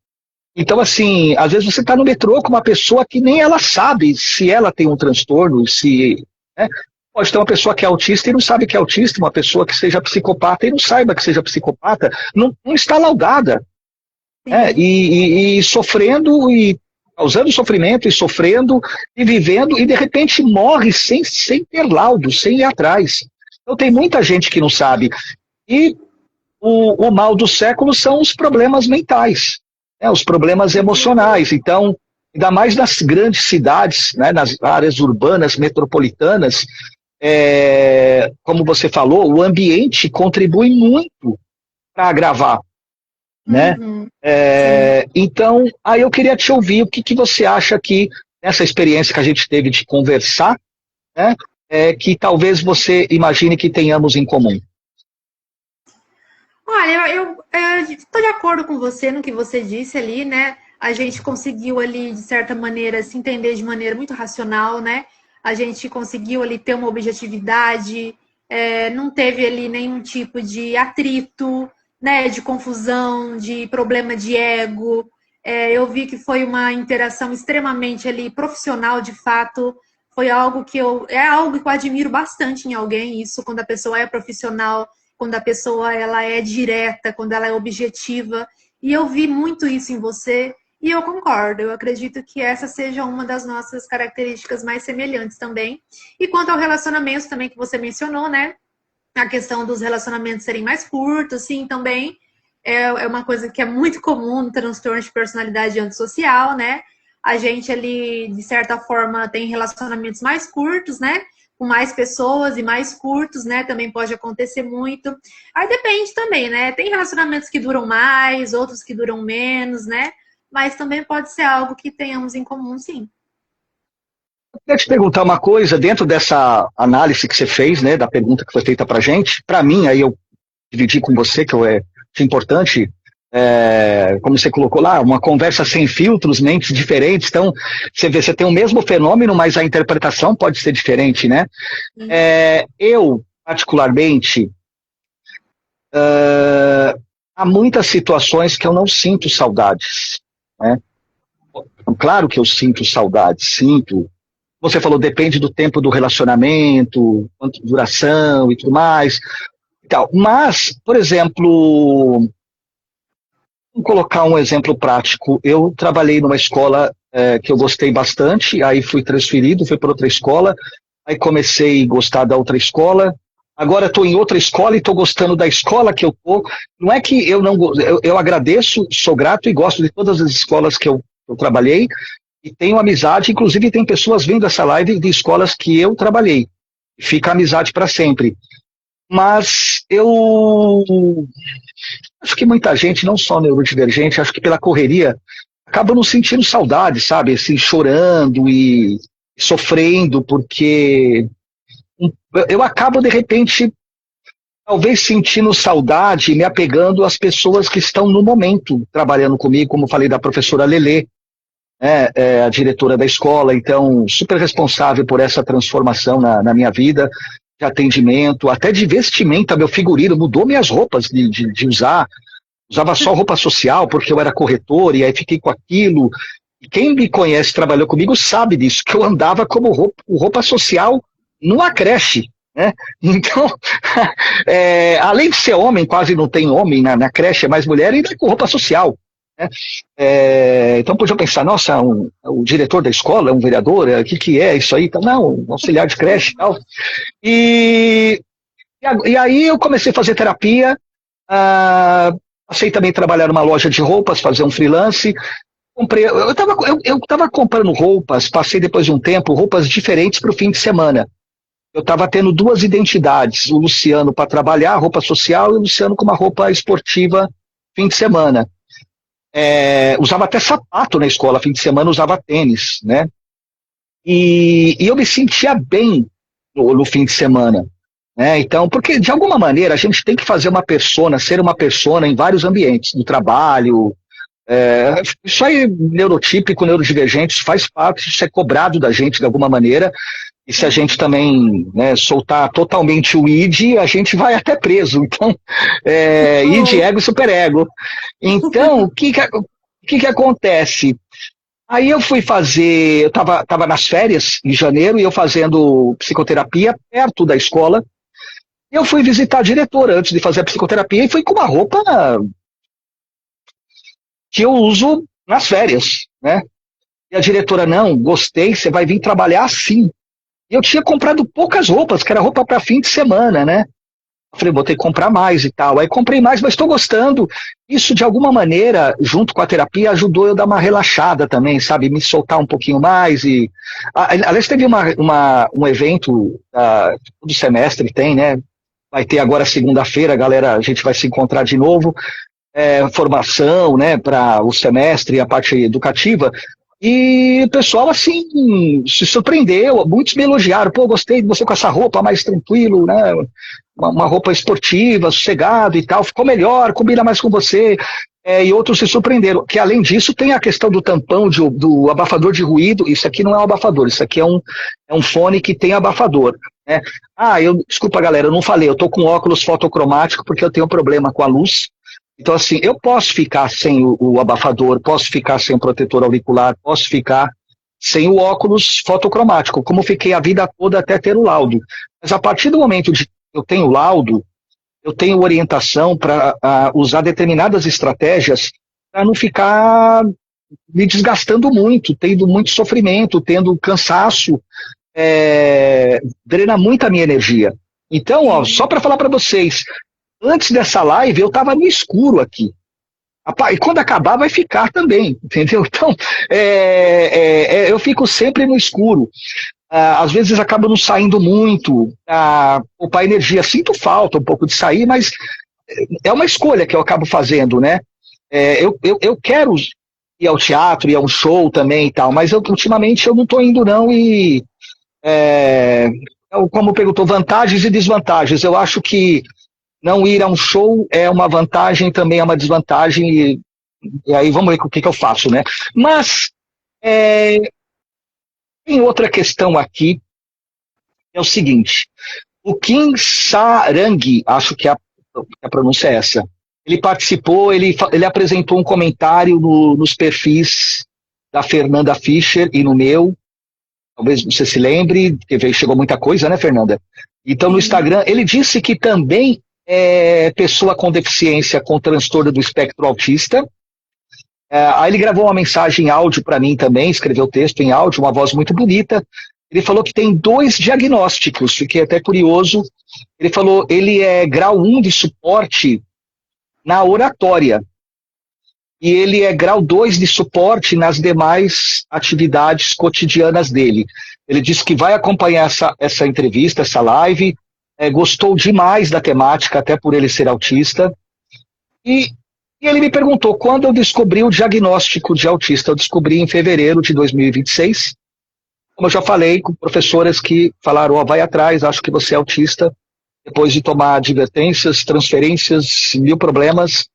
então, assim, às vezes você está no metrô com uma pessoa que nem ela sabe se ela tem um transtorno, né? Pode ter uma pessoa que é autista e não sabe que é autista, uma pessoa que seja psicopata e não saiba que seja psicopata, não está laudada. E sofrendo, e causando sofrimento, e sofrendo, e vivendo, e de repente morre sem ter laudo, sem ir atrás. Então tem muita gente que não sabe. E o mal do século são os problemas mentais, né, os problemas emocionais. Então, ainda mais nas grandes cidades, né, nas áreas urbanas, metropolitanas, como você falou, o ambiente contribui muito para agravar, né? Uhum. Então, aí eu queria te ouvir, o que você acha que, nessa experiência que a gente teve de conversar, né, que talvez você imagine que tenhamos em comum? Olha, eu estou de acordo com você no que você disse ali, né? A gente conseguiu ali, de certa maneira, se entender de maneira muito racional, né? A gente conseguiu ali ter uma objetividade, não teve ali nenhum tipo de atrito, né? De confusão, de problema de ego. Eu vi que foi uma interação extremamente ali profissional, de fato. Foi algo que é algo que eu admiro bastante em alguém, isso, quando a pessoa é profissional, quando a pessoa ela é direta, quando ela é objetiva. E eu vi muito isso em você e eu concordo. Eu acredito que essa seja uma das nossas características mais semelhantes também. E quanto ao relacionamento também que você mencionou, né? A questão dos relacionamentos serem mais curtos, sim, também é uma coisa que é muito comum no transtorno de personalidade antissocial, né? A gente ali, de certa forma, tem relacionamentos mais curtos, né? Com mais pessoas e mais curtos, né? Também pode acontecer muito. Aí depende também, né? Tem relacionamentos que duram mais, outros que duram menos, né? Mas também pode ser algo que tenhamos em comum, sim. Eu queria te perguntar uma coisa, dentro dessa análise que você fez, né, da pergunta que foi feita para a gente, para mim, aí eu dividi com você, que é importante, como você colocou lá, uma conversa sem filtros, mentes diferentes, então você vê, você tem o mesmo fenômeno, mas a interpretação pode ser diferente, né? Eu, particularmente, há muitas situações que eu não sinto saudades, né? Claro que eu sinto saudades, sinto. Você falou, depende do tempo do relacionamento, quanto duração e tudo mais. E tal. Mas, por exemplo, vamos colocar um exemplo prático. Eu trabalhei numa escola que eu gostei bastante, aí fui transferido, fui para outra escola, aí comecei a gostar da outra escola. Agora estou em outra escola e estou gostando da escola que eu estou. Não é que eu não eu agradeço, sou grato e gosto de todas as escolas que eu trabalhei e tenho amizade, inclusive tem pessoas vendo essa live de escolas que eu trabalhei. Fica amizade para sempre. Mas eu acho que muita gente, não só neurodivergente, acho que pela correria, acaba não sentindo saudade, sabe? Assim, chorando e sofrendo, porque eu acabo, de repente, talvez sentindo saudade, me apegando às pessoas que estão no momento trabalhando comigo, como eu falei da professora Lelê, a diretora da escola, então, super responsável por essa transformação na minha vida, de atendimento, até de vestimenta, meu figurino, mudou minhas roupas de usar, usava só roupa social, porque eu era corretor, e aí fiquei com aquilo. E quem me conhece, trabalhou comigo, sabe disso, que eu andava como roupa social numa creche, né? Então, além de ser homem, quase não tem homem na creche, é mais mulher, ainda com roupa social. Né? Então podia pensar, nossa, o diretor da escola é um vereador, o que é isso aí? Não, um auxiliar de creche e tal. E aí eu comecei a fazer terapia, passei também a trabalhar numa loja de roupas, fazer um freelance. Eu estava comprando roupas, passei depois de um tempo, roupas diferentes para o fim de semana. Eu estava tendo duas identidades, o Luciano para trabalhar, roupa social, e o Luciano com uma roupa esportiva fim de semana. Usava até sapato na escola, fim de semana usava tênis, né? E eu me sentia bem no fim de semana, né? Então, porque de alguma maneira a gente tem que fazer ser uma persona em vários ambientes, no trabalho, isso aí, neurotípico, neurodivergente, isso faz parte, isso é cobrado da gente de alguma maneira, e se a gente também, né, soltar totalmente o id, a gente vai até preso. Então, id, ego e superego. Então, o que acontece? Aí eu fui fazer, eu estava nas férias, em janeiro, e eu fazendo psicoterapia perto da escola. Eu fui visitar a diretora antes de fazer a psicoterapia e fui com uma roupa que eu uso nas férias, né? E a diretora, não, gostei, você vai vir trabalhar assim. E eu tinha comprado poucas roupas, que era roupa para fim de semana, né? falei, vou ter que comprar mais e tal. Aí comprei mais, mas estou gostando. Isso, de alguma maneira, junto com a terapia, ajudou eu a dar uma relaxada também, sabe? Me soltar um pouquinho mais. Aliás, teve um evento do semestre, tem, né? Vai ter agora segunda-feira, galera, a gente vai se encontrar de novo. Formação, né, para o semestre, a parte educativa. E o pessoal, assim, se surpreendeu. Muitos me elogiaram. Pô, gostei de você com essa roupa mais tranquilo, né? Uma roupa esportiva, sossegado e tal. Ficou melhor, combina mais com você. E outros se surpreenderam. Que, além disso, tem a questão do tampão, do abafador de ruído. Isso aqui não é um abafador, isso aqui é um fone que tem abafador. Né? Desculpa, galera, eu não falei. Eu tô com óculos fotocromático porque eu tenho um problema com a luz. Então, assim, eu posso ficar sem o abafador, posso ficar sem o protetor auricular, posso ficar sem o óculos fotocromático, como fiquei a vida toda até ter o laudo. Mas a partir do momento de que eu tenho o laudo, eu tenho orientação para usar determinadas estratégias para não ficar me desgastando muito, tendo muito sofrimento, tendo cansaço, drena muito a minha energia. Então, ó, só para falar para vocês, antes dessa live, eu estava no escuro aqui. E quando acabar, vai ficar também, entendeu? Então, eu fico sempre no escuro. Às vezes acabo não saindo muito, poupar energia. Sinto falta um pouco de sair, mas é uma escolha que eu acabo fazendo, né? Eu quero ir ao teatro, ir a um show também e tal, mas ultimamente eu não estou indo não como perguntou, vantagens e desvantagens. Eu acho que não ir a um show é uma vantagem, também é uma desvantagem, e aí vamos ver o que eu faço, né? Mas tem outra questão aqui, é o seguinte, o Kim Sarang, acho que a pronúncia é essa, ele participou, ele apresentou um comentário nos perfis da Fernanda Fischer e no meu, talvez você se lembre, porque chegou muita coisa, né, Fernanda? Então, no Instagram, ele disse que também pessoa com deficiência com transtorno do espectro autista. Aí ele gravou uma mensagem em áudio para mim também, escreveu texto em áudio, uma voz muito bonita. Ele falou que tem 2 diagnósticos, fiquei até curioso. Ele falou ele é grau 1 de suporte na oratória e ele é grau 2 de suporte nas demais atividades cotidianas dele. Ele disse que vai acompanhar essa entrevista, essa live, gostou demais da temática, até por ele ser autista. E ele me perguntou quando eu descobri o diagnóstico de autista. Eu descobri em fevereiro de 2026. Como eu já falei, com professoras que falaram, vai atrás, acho que você é autista. Depois de tomar advertências, transferências, 1000 problemas.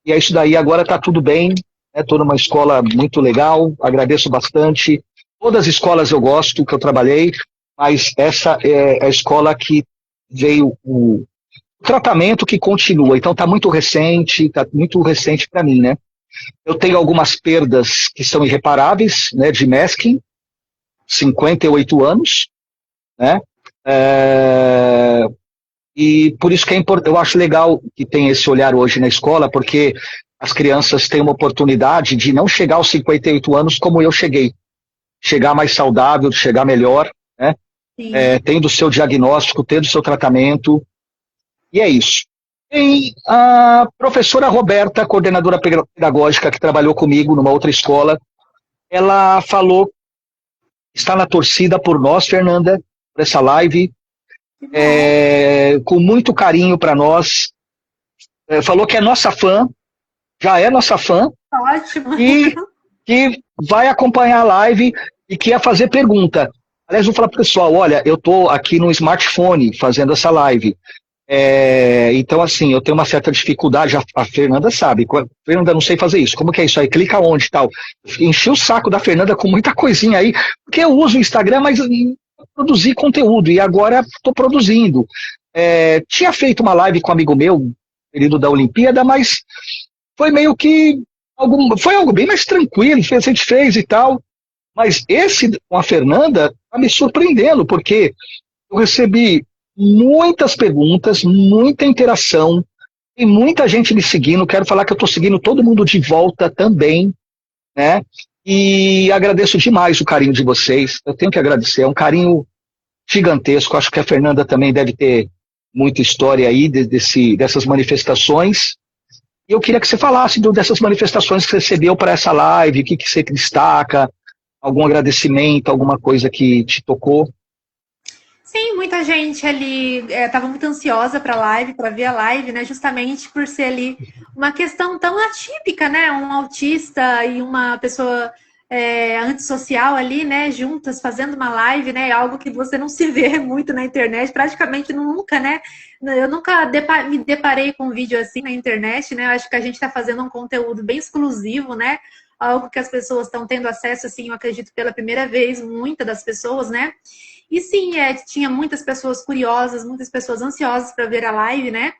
E é isso daí, agora está tudo bem. Estou numa escola muito legal, agradeço bastante. Todas as escolas eu gosto, que eu trabalhei, mas essa é a escola que veio o tratamento que continua. Então está muito recente para mim, né? Eu tenho algumas perdas que são irreparáveis, né, de masking, 58 anos, né? E por isso que é importante, eu acho legal que tem esse olhar hoje na escola, porque as crianças têm uma oportunidade de não chegar aos 58 anos como eu cheguei. Chegar mais saudável, chegar melhor, né? Tendo o seu diagnóstico, tendo o seu tratamento, e é isso. Tem a professora Roberta, coordenadora pedagógica que trabalhou comigo numa outra escola, ela falou, está na torcida por nós, Fernanda, por essa live, com muito carinho para nós, falou que é nossa fã, já é nossa fã, Ótimo. E que vai acompanhar a live e que ia fazer pergunta. Aliás, vou falar para o pessoal, olha, eu estou aqui no smartphone fazendo essa live. Então, assim, eu tenho uma certa dificuldade, a Fernanda sabe. Fernanda, não sei fazer isso. Como que é isso aí? Clica onde e tal? Enchi o saco da Fernanda com muita coisinha aí, porque eu uso o Instagram, mas produzir conteúdo, e agora estou produzindo. Tinha feito uma live com um amigo meu, período da Olimpíada, mas foi meio que foi algo bem mais tranquilo, a gente fez e tal. Mas esse com a Fernanda está me surpreendendo, porque eu recebi muitas perguntas, muita interação, tem muita gente me seguindo. Quero falar que eu estou seguindo todo mundo de volta também, né? E agradeço demais o carinho de vocês. Eu tenho que agradecer, é um carinho gigantesco. Acho que a Fernanda também deve ter muita história aí dessas manifestações. E eu queria que você falasse dessas manifestações que você recebeu para essa live, o que você destaca, algum agradecimento, alguma coisa que te tocou. Sim, muita gente ali estava muito ansiosa para a live, para ver a live, né? Justamente por ser ali uma questão tão atípica, né? Um autista e uma pessoa antissocial ali, né? Juntas fazendo uma live, né? Algo que você não se vê muito na internet, praticamente nunca, né? Eu nunca me deparei com um vídeo assim na internet, né? Eu acho que a gente está fazendo um conteúdo bem exclusivo, né? Algo que as pessoas estão tendo acesso, assim, eu acredito, pela primeira vez, muitas das pessoas, né? E sim, tinha muitas pessoas curiosas, muitas pessoas ansiosas para ver a live, né?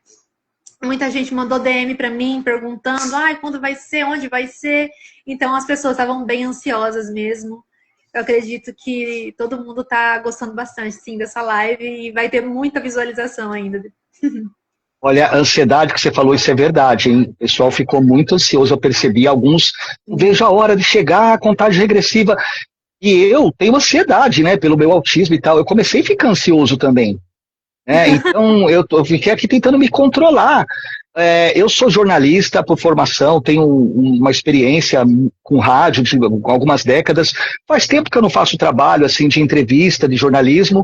Muita gente mandou DM para mim perguntando, quando vai ser, onde vai ser. Então as pessoas estavam bem ansiosas mesmo. Eu acredito que todo mundo está gostando bastante, sim, dessa live e vai ter muita visualização ainda. Olha, a ansiedade que você falou, isso é verdade, hein? O pessoal ficou muito ansioso, eu percebi alguns, vejo a hora de chegar, a contagem regressiva. E eu tenho ansiedade, né, pelo meu autismo e tal. Eu comecei a ficar ansioso também, né? Então eu fiquei aqui tentando me controlar. Eu sou jornalista por formação, tenho uma experiência com rádio de algumas décadas. Faz tempo que eu não faço trabalho assim de entrevista, de jornalismo.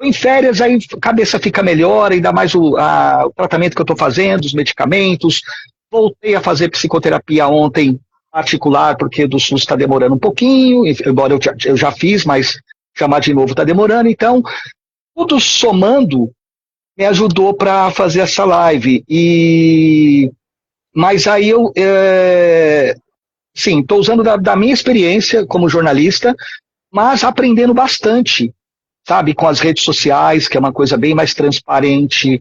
Em férias, aí a cabeça fica melhor, ainda mais o tratamento que eu estou fazendo, os medicamentos. Voltei a fazer psicoterapia ontem, particular, porque do SUS está demorando um pouquinho, embora eu já fiz, mas chamar de novo está demorando. Então, tudo somando me ajudou para fazer essa live. Mas aí eu, sim, estou usando da minha experiência como jornalista, mas aprendendo bastante, sabe, com as redes sociais, que é uma coisa bem mais transparente.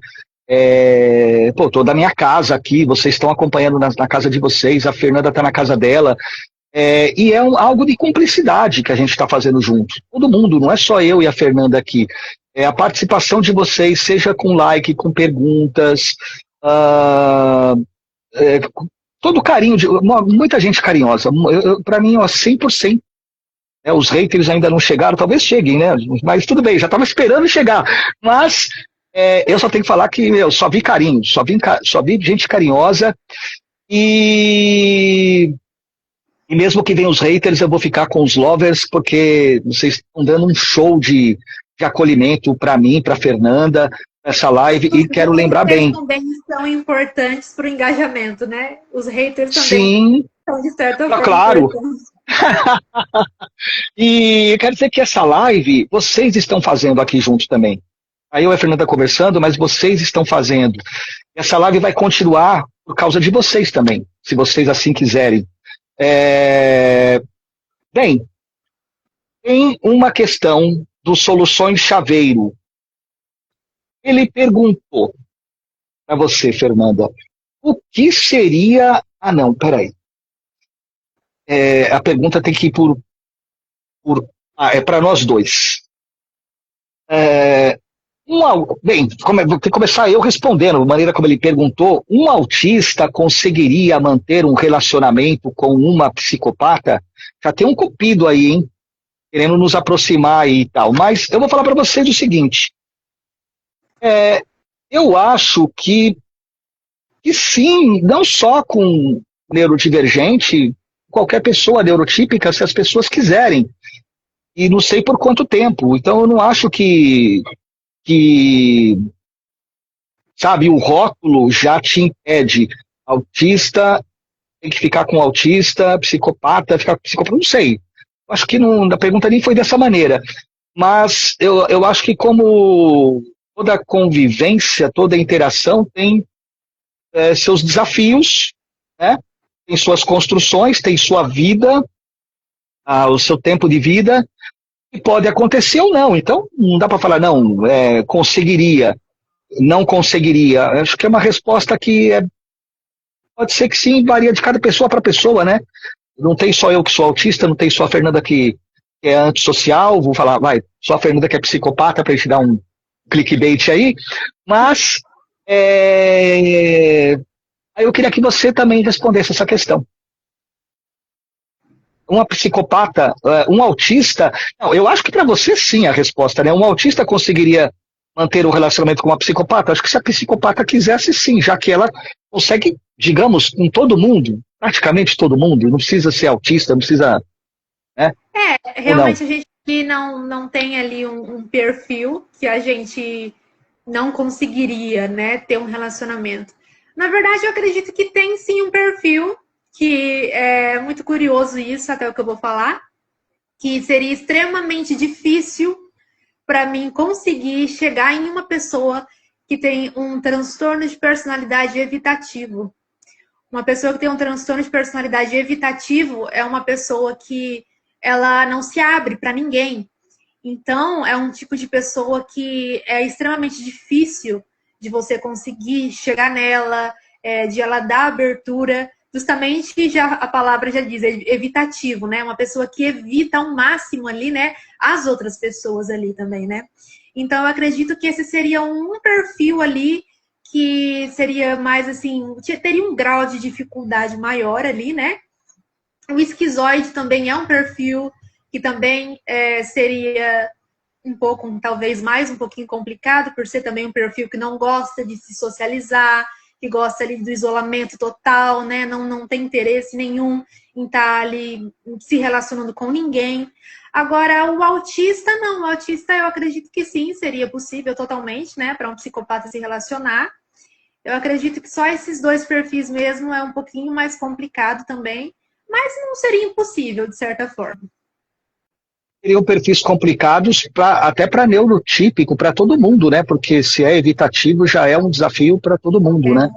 Tô da minha casa aqui, vocês estão acompanhando na casa de vocês, a Fernanda está na casa dela, e algo de cumplicidade que a gente está fazendo junto. Todo mundo, não é só eu e a Fernanda aqui. A participação de vocês, seja com like, com perguntas, todo carinho, muita gente carinhosa. Para mim, 100%. Os haters ainda não chegaram, talvez cheguem, né? Mas tudo bem, já estava esperando chegar. Mas eu só tenho que falar que eu só vi carinho, só vi gente carinhosa. E mesmo que venham os haters, eu vou ficar com os lovers, porque vocês estão dando um show de acolhimento para mim, para Fernanda, essa live, e quero lembrar bem. Os haters também são importantes para o engajamento, né? Os haters também Sim, são, de certa forma, claro. Importantes. E eu quero dizer que essa live, vocês estão fazendo aqui junto também. Aí eu e a Fernanda conversando, mas vocês estão fazendo. Essa live vai continuar por causa de vocês também, se vocês assim quiserem. Bem, tem uma questão do Soluções Chaveiro. Ele perguntou para você, Fernanda, o que seria... não, peraí. A pergunta tem que ir é para nós dois. Bem, vou ter que começar eu respondendo, da maneira como ele perguntou. Um autista conseguiria manter um relacionamento com uma psicopata? Já tem um cupido aí, hein? Querendo nos aproximar aí e tal. Mas eu vou falar para vocês o seguinte. Eu acho que sim, não só com neurodivergente, qualquer pessoa neurotípica, se as pessoas quiserem. E não sei por quanto tempo. Então eu não acho que sabe, o rótulo já te impede. Autista tem que ficar com autista, psicopata, ficar com psicopata, não sei. Acho que a pergunta nem foi dessa maneira. Mas eu acho que como toda convivência, toda interação tem seus desafios, né? Tem suas construções, tem sua vida, o seu tempo de vida, e pode acontecer ou não. Então, não dá para falar, não, conseguiria, não conseguiria. Acho que é uma resposta que pode ser que sim, varia de cada pessoa para pessoa, né? Não tem só eu que sou autista, não tem só a Fernanda que é antissocial, vou falar, só a Fernanda que é psicopata, para a gente dar um clickbait aí, mas aí eu queria que você também respondesse essa questão. Uma psicopata, um autista... Não, eu acho que para você sim a resposta, né? Um autista conseguiria manter um relacionamento com uma psicopata? Acho que se a psicopata quisesse, sim, já que ela consegue, digamos, com todo mundo, praticamente todo mundo, não precisa ser autista, não precisa, né? Realmente a gente aqui não tem ali um perfil que a gente não conseguiria, né, ter um relacionamento. Na verdade, eu acredito que tem sim um perfil, que é muito curioso isso, até o que eu vou falar, que seria extremamente difícil para mim conseguir chegar em uma pessoa que tem um transtorno de personalidade evitativo. Uma pessoa que tem um transtorno de personalidade evitativo é uma pessoa que ela não se abre para ninguém. Então, é um tipo de pessoa que é extremamente difícil de você conseguir chegar nela, de ela dar abertura. Justamente, já a palavra já diz, evitativo, né? Uma pessoa que evita ao máximo ali, né? As outras pessoas ali também, né? Então, eu acredito que esse seria um perfil ali que seria mais assim, teria um grau de dificuldade maior ali, né? O esquizoide também é um perfil que também seria um pouco, talvez mais um pouquinho complicado, por ser também um perfil que não gosta de se socializar, que gosta ali do isolamento total, né? Não tem interesse nenhum em estar ali se relacionando com ninguém. Agora, o autista, não. O autista, eu acredito que sim, seria possível totalmente, né? Para um psicopata se relacionar. Eu acredito que só esses dois perfis mesmo é um pouquinho mais complicado também, mas não seria impossível, de certa forma. Seriam perfis complicados até para neurotípico, para todo mundo, né? Porque se é evitativo, já é um desafio para todo mundo, né?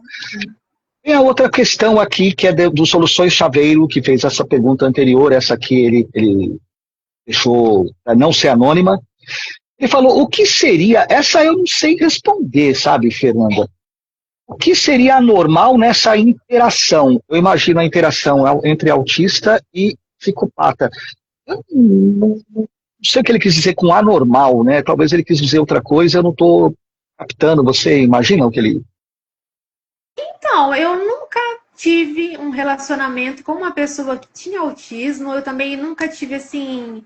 Tem a outra questão aqui, que é do Soluções Chaveiro, que fez essa pergunta anterior, essa aqui ele deixou para não ser anônima. Ele falou, o que seria... Essa eu não sei responder, sabe, Fernanda? O que seria anormal nessa interação? Eu imagino a interação entre autista e psicopata. Eu não sei o que ele quis dizer com anormal, né? Talvez ele quis dizer outra coisa, eu não estou captando. Você imagina o que ele... Então, eu nunca tive um relacionamento com uma pessoa que tinha autismo. Eu também nunca tive, assim,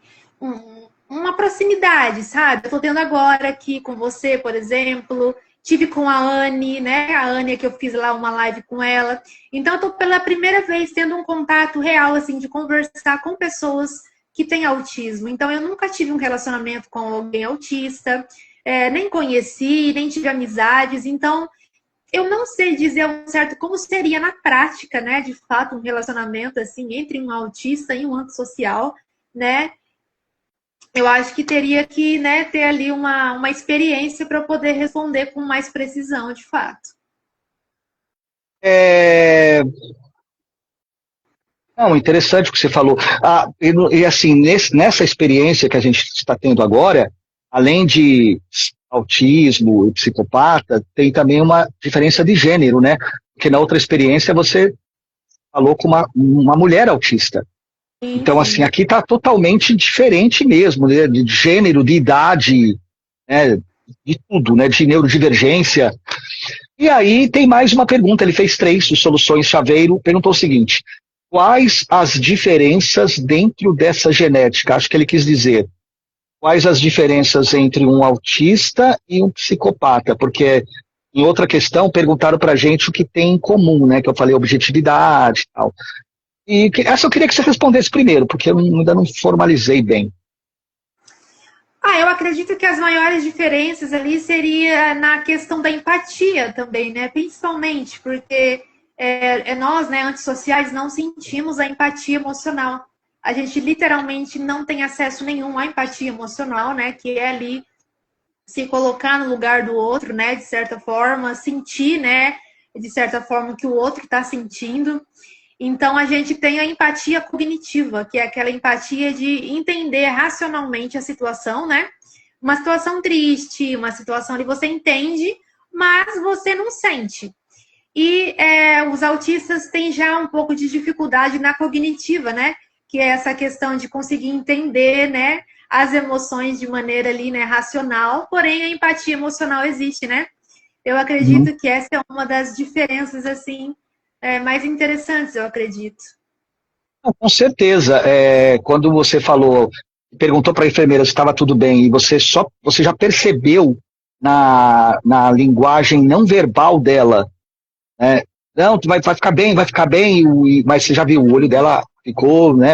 uma proximidade, sabe? Eu tô tendo agora aqui com você, por exemplo. Tive com a Anne, né? A Anne é que eu fiz lá uma live com ela. Então, eu tô pela primeira vez tendo um contato real, assim, de conversar com pessoas que têm autismo. Então, eu nunca tive um relacionamento com alguém autista, nem conheci, nem tive amizades. Então, eu não sei dizer ao certo como seria na prática, né? De fato, um relacionamento, assim, entre um autista e um antissocial, né? Eu acho que teria que, né, ter ali uma experiência para poder responder com mais precisão, de fato. Não, interessante o que você falou. E assim, nessa experiência que a gente está tendo agora, além de autismo e psicopata, tem também uma diferença de gênero, né? Porque na outra experiência você falou com uma mulher autista. Sim. Então, assim, aqui está totalmente diferente mesmo, né? De gênero, de idade, né? De tudo, né? De neurodivergência. E aí tem mais uma pergunta, ele fez 3 Soluções Chaveiro, perguntou o seguinte: quais as diferenças dentro dessa genética? Acho que ele quis dizer, quais as diferenças entre um autista e um psicopata? Porque em outra questão perguntaram para a gente o que tem em comum, né? Que eu falei objetividade e tal. E essa eu queria que você respondesse primeiro, porque eu ainda não formalizei bem. Eu acredito que as maiores diferenças ali seria na questão da empatia também, né? Principalmente porque nós, né, antissociais, não sentimos a empatia emocional. A gente literalmente não tem acesso nenhum à empatia emocional, né? Que é ali se colocar no lugar do outro, né? De certa forma, sentir, né? De certa forma, o que o outro está sentindo. Então, a gente tem a empatia cognitiva, que é aquela empatia de entender racionalmente a situação, né? Uma situação triste, uma situação que você entende, mas você não sente. E os autistas têm já um pouco de dificuldade na cognitiva, né? Que é essa questão de conseguir entender, né? As emoções de maneira ali, né? Racional, porém a empatia emocional existe, né? Eu acredito que essa é uma das diferenças, assim, mais interessantes, eu acredito. Com certeza. Quando você perguntou para a enfermeira se estava tudo bem e você já percebeu na linguagem não verbal dela, né? Não, tu vai ficar bem, mas você já viu, o olho dela ficou, né?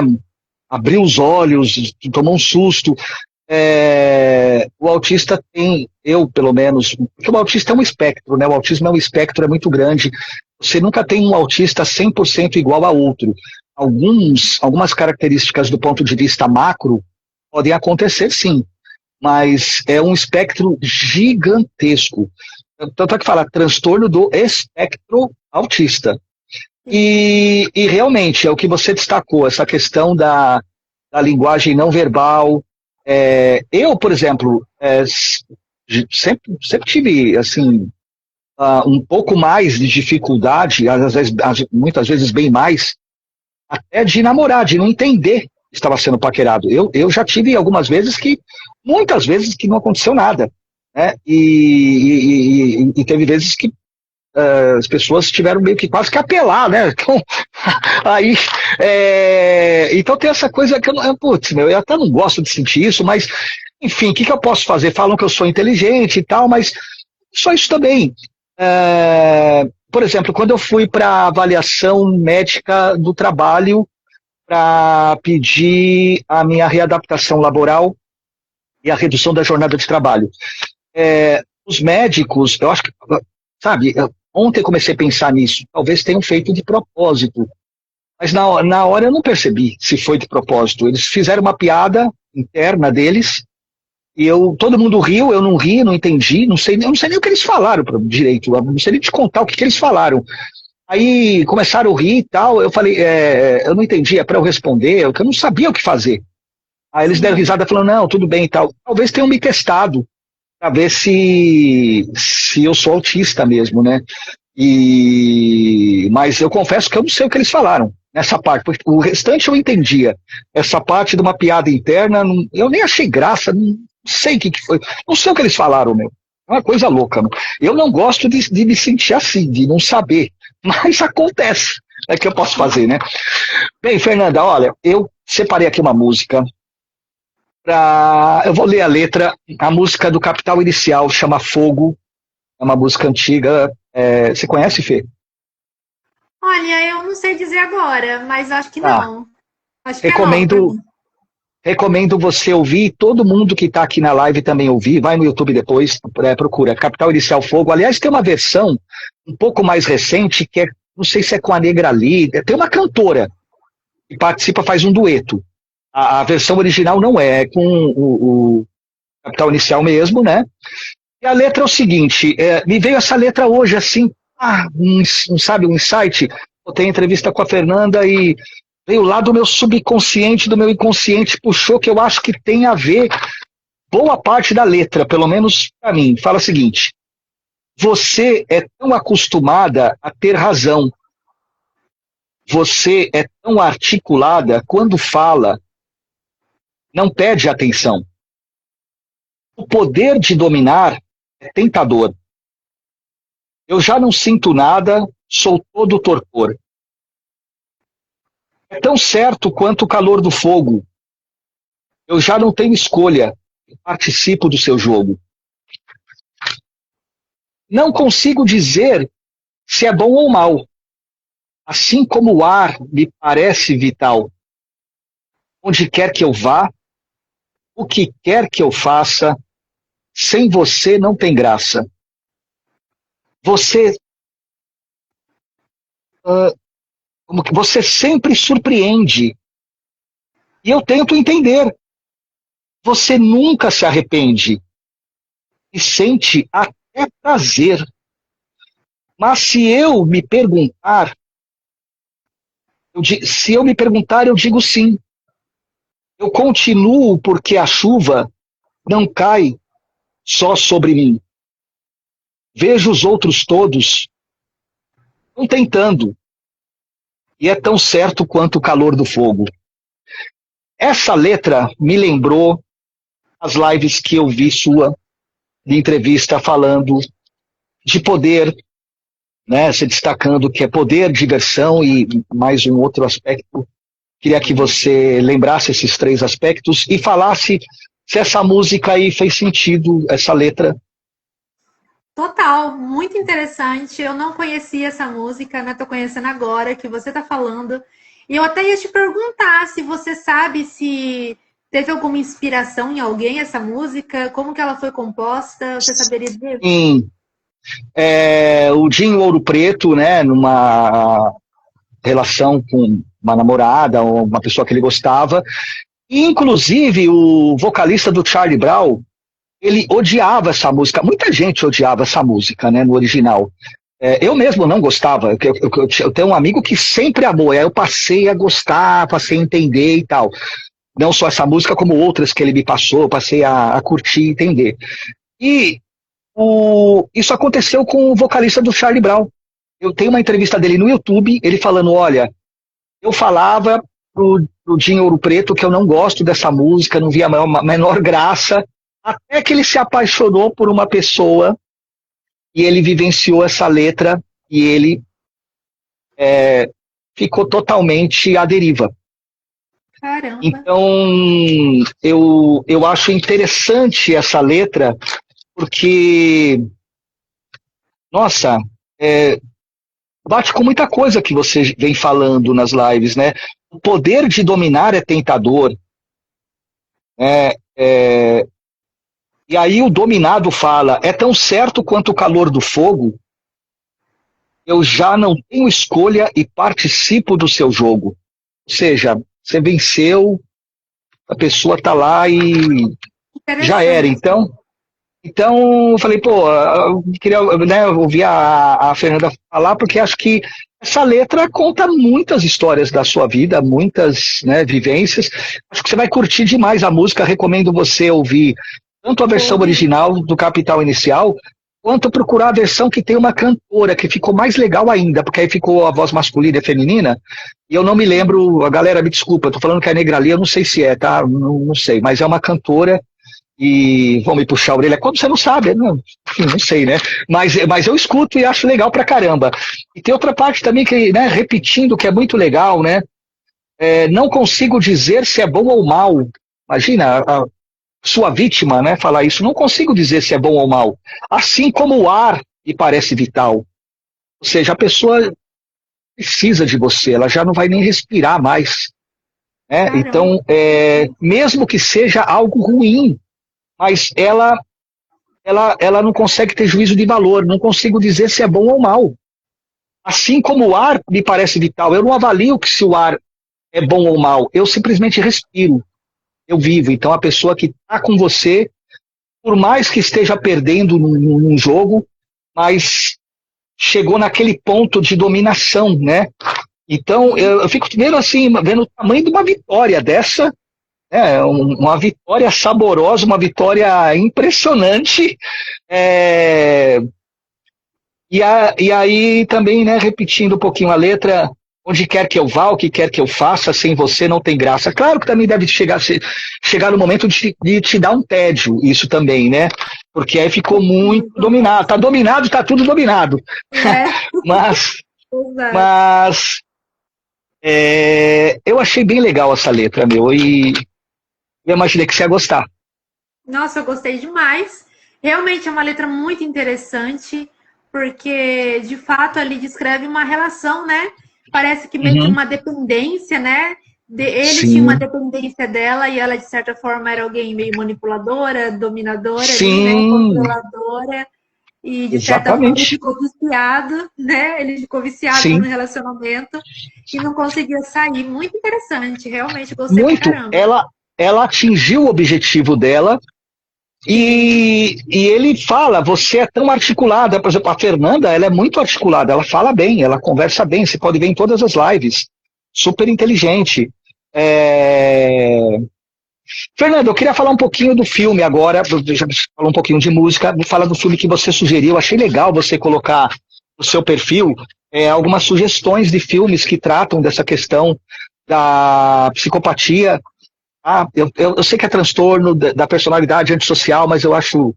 Abriu os olhos, tomou um susto. O autista tem, eu pelo menos, porque o autista é um espectro, né? O autismo é um espectro, é muito grande. Você nunca tem um autista 100% igual a outro. Algumas características do ponto de vista macro podem acontecer, sim, mas é um espectro gigantesco. Tanto é que fala transtorno do espectro autista. E realmente, é o que você destacou, essa questão da linguagem não verbal. Eu, por exemplo, sempre tive, assim, um pouco mais de dificuldade, às vezes, muitas vezes bem mais, até de namorar, de não entender que estava sendo paquerado. Eu já tive muitas vezes que não aconteceu nada, né? E teve vezes que as pessoas tiveram meio que quase que apelar, né? Então, aí, então tem essa coisa que eu até não gosto de sentir isso, mas, enfim, o que eu posso fazer? Falam que eu sou inteligente e tal, mas só isso também. Por exemplo, quando eu fui para a avaliação médica do trabalho para pedir a minha readaptação laboral e a redução da jornada de trabalho, os médicos, eu acho que, sabe, ontem comecei a pensar nisso, talvez tenham feito de propósito, mas na hora eu não percebi se foi de propósito. Eles fizeram uma piada interna deles, e todo mundo riu, eu não ri, não entendi, eu não sei nem o que eles falaram direito, eu não sei nem te contar o que eles falaram. Aí começaram a rir e tal, eu falei, eu não entendi, é para eu responder, eu não sabia o que fazer. Aí eles deram risada falando, não, tudo bem e tal. Talvez tenham me testado para ver se eu sou autista mesmo, né? Mas eu confesso que eu não sei o que eles falaram nessa parte, porque o restante eu entendia. Essa parte de uma piada interna, eu nem achei graça, não sei o que foi, não sei o que eles falaram, meu. É uma coisa louca, meu. Eu não gosto de me sentir assim, de não saber, mas acontece. É que eu posso fazer, né? Bem, Fernanda, olha, eu separei aqui uma música. Eu vou ler a letra. A música do Capital Inicial chama Fogo. É uma música antiga. Você conhece, Fê? Olha, eu não sei dizer agora, mas acho que não. Acho que recomendo você ouvir, todo mundo que está aqui na live também ouvir, vai no YouTube depois, procura Capital Inicial Fogo. Aliás, tem uma versão um pouco mais recente, que não sei se é com a Negra Lee, tem uma cantora que participa, faz um dueto. A versão original não é com o Capital Inicial mesmo, né? E a letra é o seguinte, me veio essa letra hoje, assim, sabe, um insight. Eu tenho entrevista com a Fernanda e veio lá do meu subconsciente, do meu inconsciente, puxou, que eu acho que tem a ver boa parte da letra, pelo menos para mim. Fala o seguinte: você é tão acostumada a ter razão, você é tão articulada, quando fala, não pede atenção. O poder de dominar é tentador. Eu já não sinto nada, sou todo torpor. É tão certo quanto o calor do fogo. Eu já não tenho escolha, participo do seu jogo. Não consigo dizer se é bom ou mal. Assim como o ar me parece vital. Onde quer que eu vá, o que quer que eu faça, sem você não tem graça. Você sempre surpreende. E eu tento entender. Você nunca se arrepende. E sente até prazer. Mas se eu me perguntar, eu digo sim. Eu continuo porque a chuva não cai só sobre mim. Vejo os outros todos estão tentando. E é tão certo quanto o calor do fogo. Essa letra me lembrou as lives que eu vi sua, de entrevista, falando de poder, né, se destacando que é poder, diversão e mais um outro aspecto. Queria que você lembrasse esses 3 aspectos e falasse se essa música aí fez sentido, essa letra, Total, muito interessante. Eu não conhecia essa música, né? Tô conhecendo agora que você tá falando. E eu até ia te perguntar se você sabe se teve alguma inspiração em alguém essa música, como que ela foi composta, você saberia dizer? Sim, o Dinho Ouro Preto, né, numa relação com uma namorada ou uma pessoa que ele gostava. E, inclusive, o vocalista do Charlie Brown, ele odiava essa música. Muita gente odiava essa música, né, no original. Eu mesmo não gostava. Eu tenho um amigo que sempre amou. Aí eu passei a gostar, passei a entender e tal. Não só essa música, como outras que ele me passou, passei a curtir e entender. E isso aconteceu com o vocalista do Charlie Brown. Eu tenho uma entrevista dele no YouTube, ele falando, olha, eu falava pro Dinho Ouro Preto que eu não gosto dessa música, não via a menor graça, até que ele se apaixonou por uma pessoa e ele vivenciou essa letra e ele ficou totalmente à deriva. Caramba. Então, eu acho interessante essa letra, porque, nossa, bate com muita coisa que você vem falando nas lives, né? O poder de dominar é tentador. E aí o dominado fala, é tão certo quanto o calor do fogo, eu já não tenho escolha e participo do seu jogo. Ou seja, você venceu, a pessoa tá lá e já era. Então eu falei, pô, eu queria, né, ouvir a Fernanda falar, porque acho que essa letra conta muitas histórias da sua vida, muitas, né, vivências. Acho que você vai curtir demais a música. Recomendo você ouvir tanto a versão original do Capital Inicial, quanto procurar a versão que tem uma cantora, que ficou mais legal ainda, porque aí ficou a voz masculina e feminina, e eu não me lembro, a galera me desculpa, eu tô falando que é Negra Lee, eu não sei se é, tá? Não sei, mas é uma cantora, e vão me puxar a orelha, como você não sabe? Enfim, não sei, né? Mas eu escuto e acho legal pra caramba. E tem outra parte também que, né, repetindo, que é muito legal, né? Não consigo dizer se é bom ou mal. Imagina, sua vítima, né, falar isso, não consigo dizer se é bom ou mal. Assim como o ar me parece vital. Ou seja, a pessoa precisa de você, ela já não vai nem respirar mais. Né? Então, mesmo que seja algo ruim, mas ela não consegue ter juízo de valor, não consigo dizer se é bom ou mal. Assim como o ar me parece vital, eu não avalio que se o ar é bom ou mal, eu simplesmente respiro. Eu vivo. Então a pessoa que está com você, por mais que esteja perdendo num jogo, mas chegou naquele ponto de dominação, né? Então eu fico vendo assim, vendo o tamanho de uma vitória dessa, né? Uma vitória saborosa, uma vitória impressionante. E aí também, né, repetindo um pouquinho a letra, onde quer que eu vá, o que quer que eu faça, sem você não tem graça. Claro que também deve chegar no momento de te dar um tédio, isso também, né? Porque aí ficou muito dominado. Tá dominado, tá tudo dominado. Mas eu achei bem legal essa letra, meu, e eu imaginei que você ia gostar. Nossa, eu gostei demais. Realmente é uma letra muito interessante, porque de fato ali descreve uma relação, né? Parece que meio que uma dependência, né? Ele tinha uma dependência dela e ela, de certa forma, era alguém meio manipuladora, dominadora, ali, né? Controladora. E, de certa forma, ele ficou viciado, né? Ele ficou viciado no relacionamento e não conseguia sair. Muito interessante, realmente gostei pra caramba. Ela atingiu o objetivo dela. E ele fala, você é tão articulada, por exemplo, a Fernanda, ela é muito articulada, ela fala bem, ela conversa bem, você pode ver em todas as lives, super inteligente. Fernanda, eu queria falar um pouquinho do filme agora, já falou um pouquinho de música, vou falar do filme que você sugeriu, achei legal você colocar no seu perfil algumas sugestões de filmes que tratam dessa questão da psicopatia. Eu sei que é transtorno da personalidade antissocial, mas eu acho,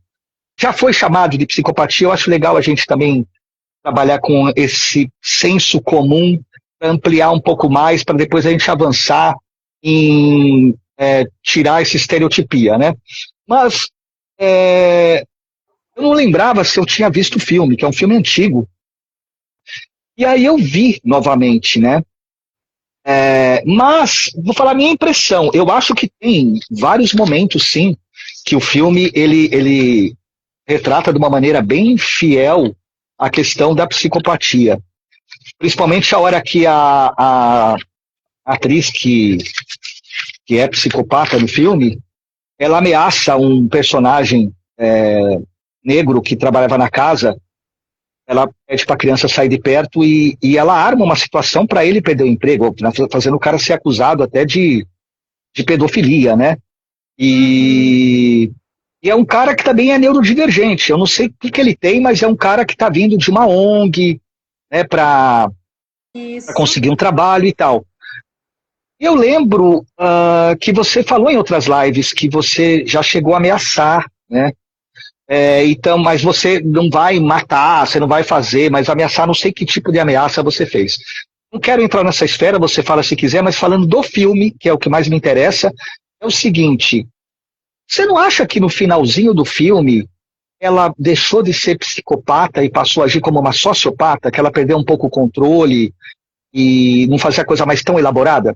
já foi chamado de psicopatia, eu acho legal a gente também trabalhar com esse senso comum, ampliar um pouco mais, para depois a gente avançar em tirar essa estereotipia, né? Mas Eu não lembrava se eu tinha visto o filme, que é um filme antigo. E aí eu vi novamente, né? Mas, vou falar a minha impressão. Eu acho que tem vários momentos, sim, que o filme ele retrata de uma maneira bem fiel a questão da psicopatia. Principalmente a hora que a atriz que é psicopata no filme, ela ameaça um personagem negro que trabalhava na casa. Ela pede para a criança sair de perto e ela arma uma situação para ele perder o emprego, fazendo o cara ser acusado até de pedofilia, né? E é um cara que também é neurodivergente. Eu não sei o que ele tem, mas é um cara que está vindo de uma ONG, né, para conseguir um trabalho e tal. Eu lembro que você falou em outras lives que você já chegou a ameaçar, né? Então, mas você não vai matar, você não vai fazer, mas ameaçar, não sei que tipo de ameaça você fez. Não quero entrar nessa esfera, você fala se quiser, mas falando do filme, que é o que mais me interessa, é o seguinte: você não acha que no finalzinho do filme ela deixou de ser psicopata e passou a agir como uma sociopata, que ela perdeu um pouco o controle e não fazia a coisa mais tão elaborada?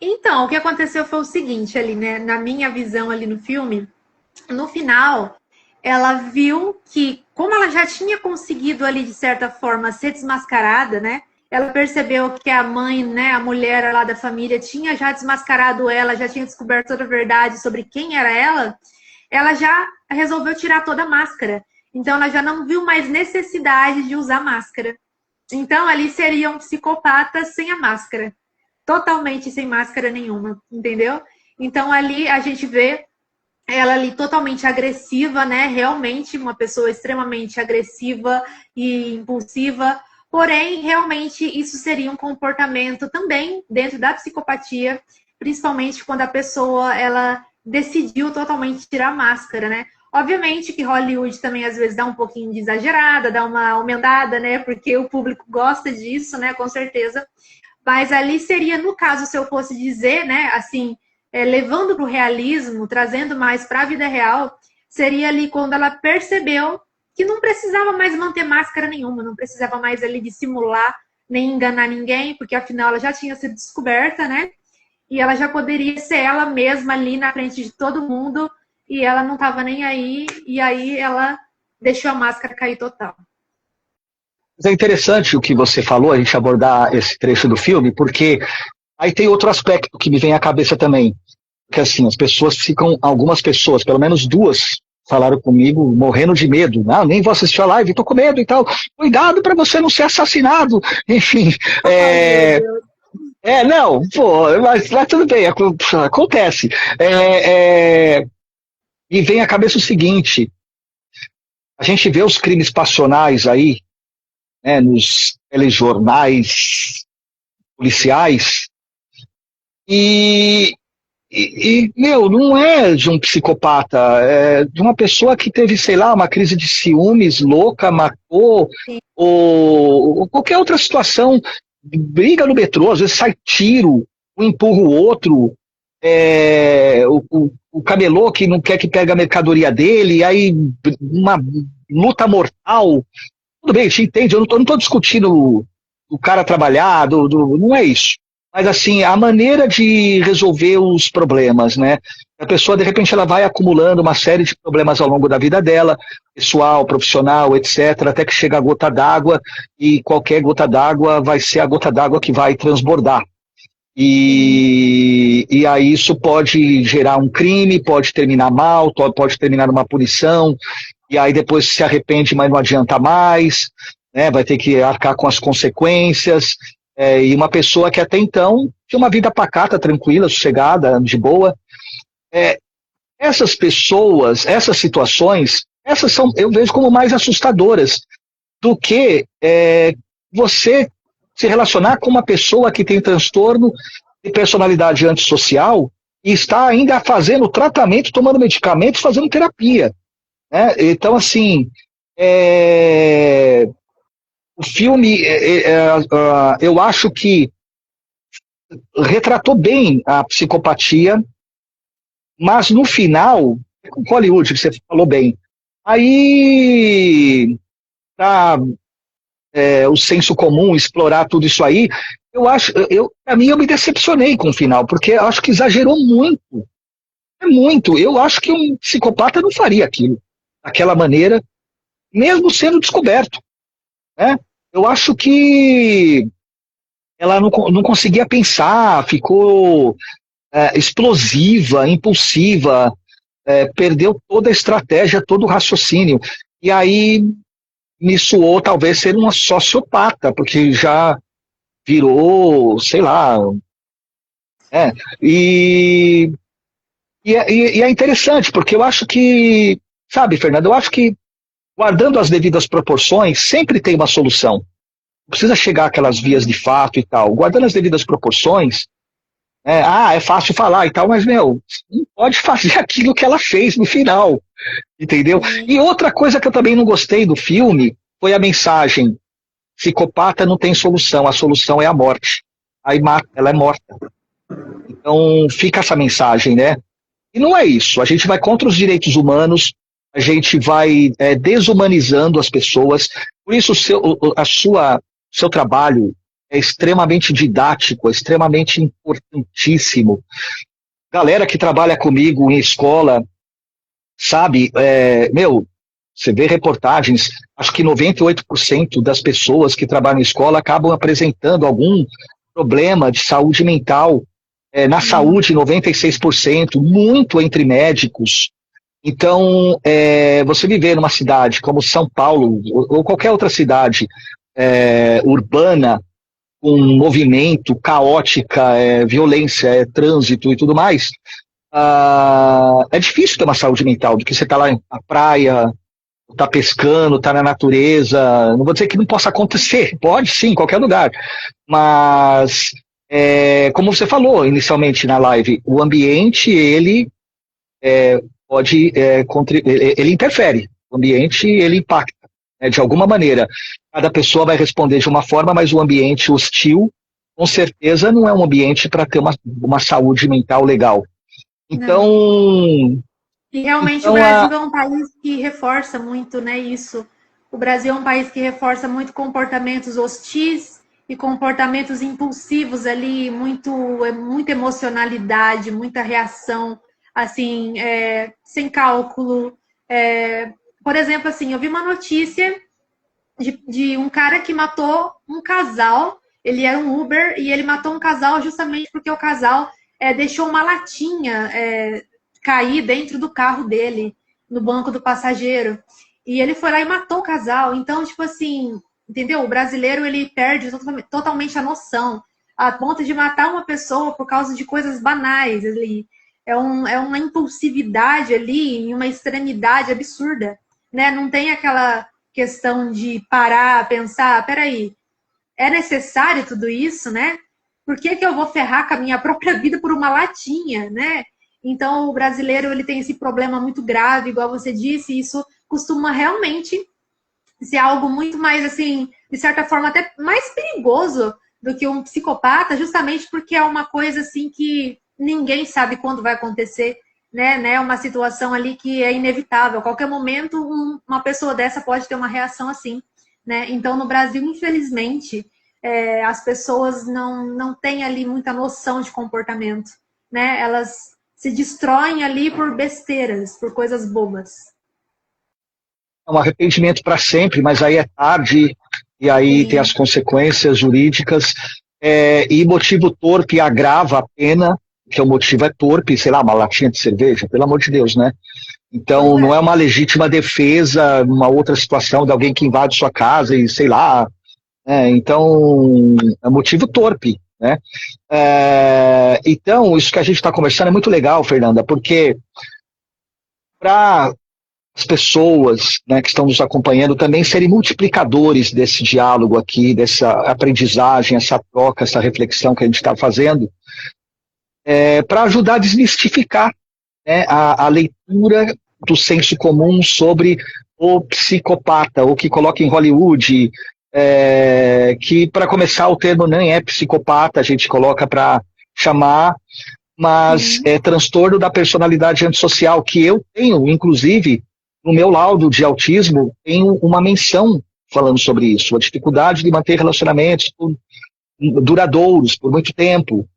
Então, o que aconteceu foi o seguinte ali, né? Na minha visão ali no filme, no final, ela viu que, como ela já tinha conseguido ali, de certa forma, ser desmascarada, né? Ela percebeu que a mãe, né, a mulher lá da família, tinha já desmascarado ela, já tinha descoberto toda a verdade sobre quem era ela já resolveu tirar toda a máscara. Então, ela já não viu mais necessidade de usar máscara. Então, ali seria um psicopata sem a máscara. Totalmente sem máscara nenhuma, entendeu? Então, ali a gente vê ela ali totalmente agressiva, né? Realmente uma pessoa extremamente agressiva e impulsiva. Porém, realmente isso seria um comportamento também dentro da psicopatia, principalmente quando a pessoa ela decidiu totalmente tirar a máscara, né? Obviamente que Hollywood também às vezes dá um pouquinho de exagerada, dá uma aumentada, né? Porque o público gosta disso, né? Com certeza. Mas ali seria, no caso, se eu fosse dizer, né? Assim, levando para o realismo, trazendo mais para a vida real, seria ali quando ela percebeu que não precisava mais manter máscara nenhuma, não precisava mais ali dissimular nem enganar ninguém, porque afinal ela já tinha sido descoberta, né? E ela já poderia ser ela mesma ali na frente de todo mundo e ela não estava nem aí, e aí ela deixou a máscara cair total. É interessante o que você falou, a gente abordar esse trecho do filme, porque aí tem outro aspecto que me vem à cabeça também. Que assim, as pessoas ficam, algumas pessoas, pelo menos duas, falaram comigo morrendo de medo. Ah, nem vou assistir a live, tô com medo e tal. Cuidado para você não ser assassinado. Enfim, não, pô, mas tudo bem, acontece. E vem à cabeça o seguinte: a gente vê os crimes passionais aí, né, nos telejornais policiais, meu, não é de um psicopata, é de uma pessoa que teve, sei lá, uma crise de ciúmes louca, matou, ou qualquer outra situação, briga no metrô, às vezes sai tiro, um empurra o outro, o camelô que não quer que pegue a mercadoria dele, aí uma luta mortal. Tudo bem, a gente entende, eu não estou discutindo o cara trabalhar, não é isso. Mas, assim, a maneira de resolver os problemas, né? A pessoa, de repente, ela vai acumulando uma série de problemas ao longo da vida dela, pessoal, profissional, etc., até que chega a gota d'água, e qualquer gota d'água vai ser a gota d'água que vai transbordar. E aí isso pode gerar um crime, pode terminar mal, pode terminar numa punição, e aí depois se arrepende, mas não adianta mais, né? Vai ter que arcar com as consequências. E uma pessoa que até então tinha uma vida pacata, tranquila, sossegada, de boa. Essas pessoas, essas situações, essas são, eu vejo como mais assustadoras do que você se relacionar com uma pessoa que tem transtorno de personalidade antissocial e está ainda fazendo tratamento, tomando medicamentos, fazendo terapia, né? Então, assim, o filme, eu acho que retratou bem a psicopatia, mas no final, com Hollywood, que você falou bem, Aí, para o senso comum explorar tudo isso aí, pra mim, eu me decepcionei com o final, porque eu acho que exagerou muito. É muito. Eu acho que um psicopata não faria aquilo daquela maneira, mesmo sendo descoberto, né? Eu acho que ela não conseguia pensar, ficou explosiva, impulsiva, perdeu toda a estratégia, todo o raciocínio. E aí me soou talvez ser uma sociopata, porque já virou, sei lá. É, e, e é interessante, porque eu acho que, sabe, Fernando, eu acho que guardando as devidas proporções, sempre tem uma solução. Não precisa chegar àquelas vias de fato e tal. Guardando as devidas proporções, é fácil falar e tal, mas, meu, não pode fazer aquilo que ela fez no final, entendeu? E outra coisa que eu também não gostei do filme foi a mensagem: psicopata não tem solução, a solução é a morte. Aí mata, ela é morta. Então fica essa mensagem, né? E não é isso. A gente vai contra os direitos humanos, a gente vai desumanizando as pessoas. Por isso seu trabalho é extremamente didático, é extremamente importantíssimo. Galera que trabalha comigo em escola, sabe, você vê reportagens, acho que 98% das pessoas que trabalham em escola acabam apresentando algum problema de saúde mental. Na saúde, 96%, muito entre médicos. Então, você viver numa cidade como São Paulo, ou qualquer outra cidade urbana, com movimento, caótica, violência, trânsito e tudo mais, é difícil ter uma saúde mental, do que você está lá na praia, está pescando, está na natureza. Não vou dizer que não possa acontecer, pode sim, em qualquer lugar, mas como você falou inicialmente na live, o ambiente, ele pode ele interfere, o ambiente, ele impacta, de alguma maneira. Cada pessoa vai responder de uma forma, mas o ambiente hostil, com certeza, não é um ambiente para ter uma saúde mental legal. Então... E realmente o Brasil é um país que reforça muito, né, isso. O Brasil é um país que reforça muito comportamentos hostis e comportamentos impulsivos ali, muita emocionalidade, muita reação, assim, sem cálculo. Por exemplo, assim, eu vi uma notícia de um cara que matou um casal. Ele era um Uber e ele matou um casal justamente porque o casal deixou uma latinha cair dentro do carro dele, no banco do passageiro. E ele foi lá e matou o casal. Então, tipo assim, entendeu? O brasileiro, ele perde totalmente a noção, a ponto de matar uma pessoa por causa de coisas banais ali. É uma impulsividade ali, uma extremidade absurda, né? Não tem aquela questão de parar, pensar, peraí, é necessário tudo isso, né? Por que eu vou ferrar com a minha própria vida por uma latinha, né? Então, o brasileiro, ele tem esse problema muito grave, igual você disse, e isso costuma realmente ser algo muito mais, assim, de certa forma, até mais perigoso do que um psicopata, justamente porque é uma coisa, assim, que ninguém sabe quando vai acontecer, né? Uma situação ali que é inevitável. A qualquer momento, uma pessoa dessa pode ter uma reação assim, né? Então, no Brasil, infelizmente, as pessoas não têm ali muita noção de comportamento, né? Elas se destroem ali por besteiras, por coisas bobas. É um arrependimento para sempre, mas aí é tarde, e aí tem as consequências jurídicas, e motivo torpe agrava a pena, que o motivo é torpe, sei lá, uma latinha de cerveja, pelo amor de Deus, né? Então, não é uma legítima defesa, uma outra situação de alguém que invade sua casa e sei lá, então, é motivo torpe, né? Então, isso que a gente está conversando é muito legal, Fernanda, porque para as pessoas, né, que estão nos acompanhando também serem multiplicadores desse diálogo aqui, dessa aprendizagem, essa troca, essa reflexão que a gente está fazendo, para ajudar a desmistificar, né, a leitura do senso comum sobre o psicopata, o que coloca em Hollywood, que, para começar, o termo nem é psicopata, a gente coloca para chamar, mas é transtorno da personalidade antissocial, que eu tenho, inclusive, no meu laudo de autismo, tem uma menção falando sobre isso, a dificuldade de manter relacionamentos duradouros por muito tempo.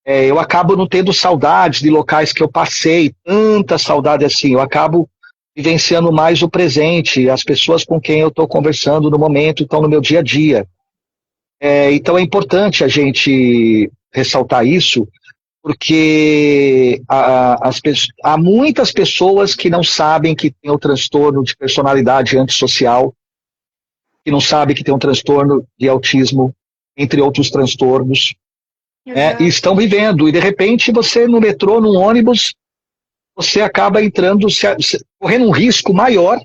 Eu acabo não tendo saudades de locais que eu passei, tanta saudade assim, eu acabo vivenciando mais o presente, as pessoas com quem eu estou conversando no momento, estão no meu dia a dia. Então é importante a gente ressaltar isso, porque há muitas pessoas que não sabem que tem o transtorno de personalidade antissocial, que não sabem que tem um transtorno de autismo, entre outros transtornos, e estão vivendo. E de repente você no metrô, num ônibus, você acaba entrando, correndo um risco maior,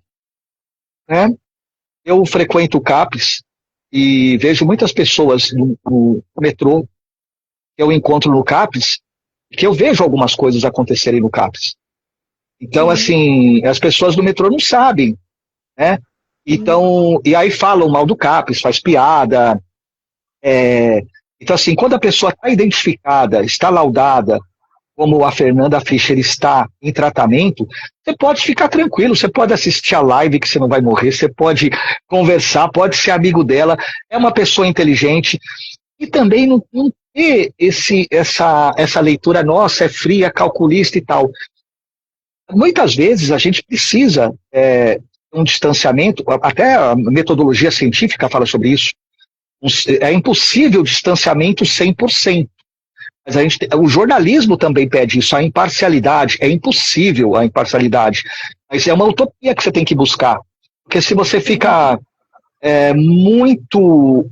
né? Eu frequento o CAPES e vejo muitas pessoas no metrô que eu encontro no CAPES, que eu vejo algumas coisas acontecerem no CAPES. Então, assim, as pessoas do metrô não sabem, né? Então, e aí falam mal do CAPES, faz piada. Então, assim, quando a pessoa está identificada, está laudada, como a Fernanda Fischer está em tratamento, você pode ficar tranquilo, você pode assistir a live que você não vai morrer, você pode conversar, pode ser amigo dela, é uma pessoa inteligente, e também não ter essa leitura nossa, é fria, calculista e tal. Muitas vezes a gente precisa um distanciamento, até a metodologia científica fala sobre isso, é impossível o distanciamento 100%. Mas o jornalismo também pede isso, a imparcialidade. É impossível a imparcialidade. Mas é uma utopia que você tem que buscar. Porque se você fica muito...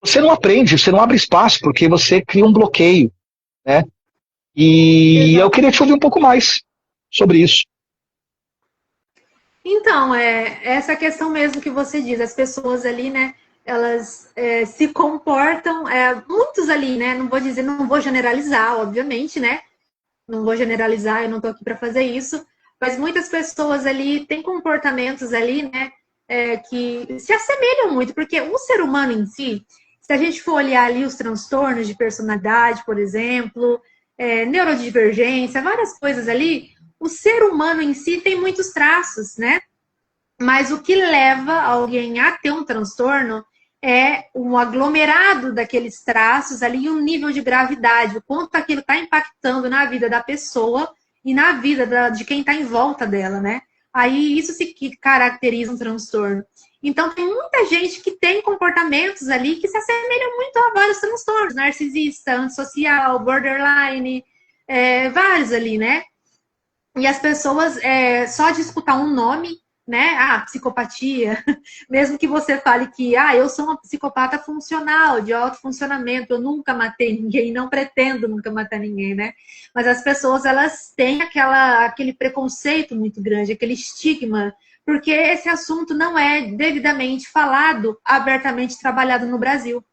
você não aprende, você não abre espaço, porque você cria um bloqueio, né? E eu queria te ouvir um pouco mais sobre isso. Então, essa questão mesmo que você diz, as pessoas ali, né, elas se comportam, muitos ali, né, não vou generalizar, obviamente, né, não vou generalizar, eu não tô aqui para fazer isso, mas muitas pessoas ali têm comportamentos ali, né, que se assemelham muito, porque o ser humano em si, se a gente for olhar ali os transtornos de personalidade, por exemplo, neurodivergência, várias coisas ali, o ser humano em si tem muitos traços, né? Mas o que leva alguém a ter um transtorno é um aglomerado daqueles traços ali e um nível de gravidade, o quanto aquilo está impactando na vida da pessoa e na vida de quem está em volta dela, né? Aí isso se caracteriza um transtorno. Então tem muita gente que tem comportamentos ali que se assemelham muito a vários transtornos, narcisista, antissocial, borderline, vários ali, né? E as pessoas, só de escutar um nome, né? Psicopatia, mesmo que você fale que eu sou uma psicopata funcional, de alto funcionamento, eu nunca matei ninguém, não pretendo nunca matar ninguém, né? Mas as pessoas, elas têm aquele preconceito muito grande, aquele estigma, porque esse assunto não é devidamente falado, abertamente trabalhado no Brasil.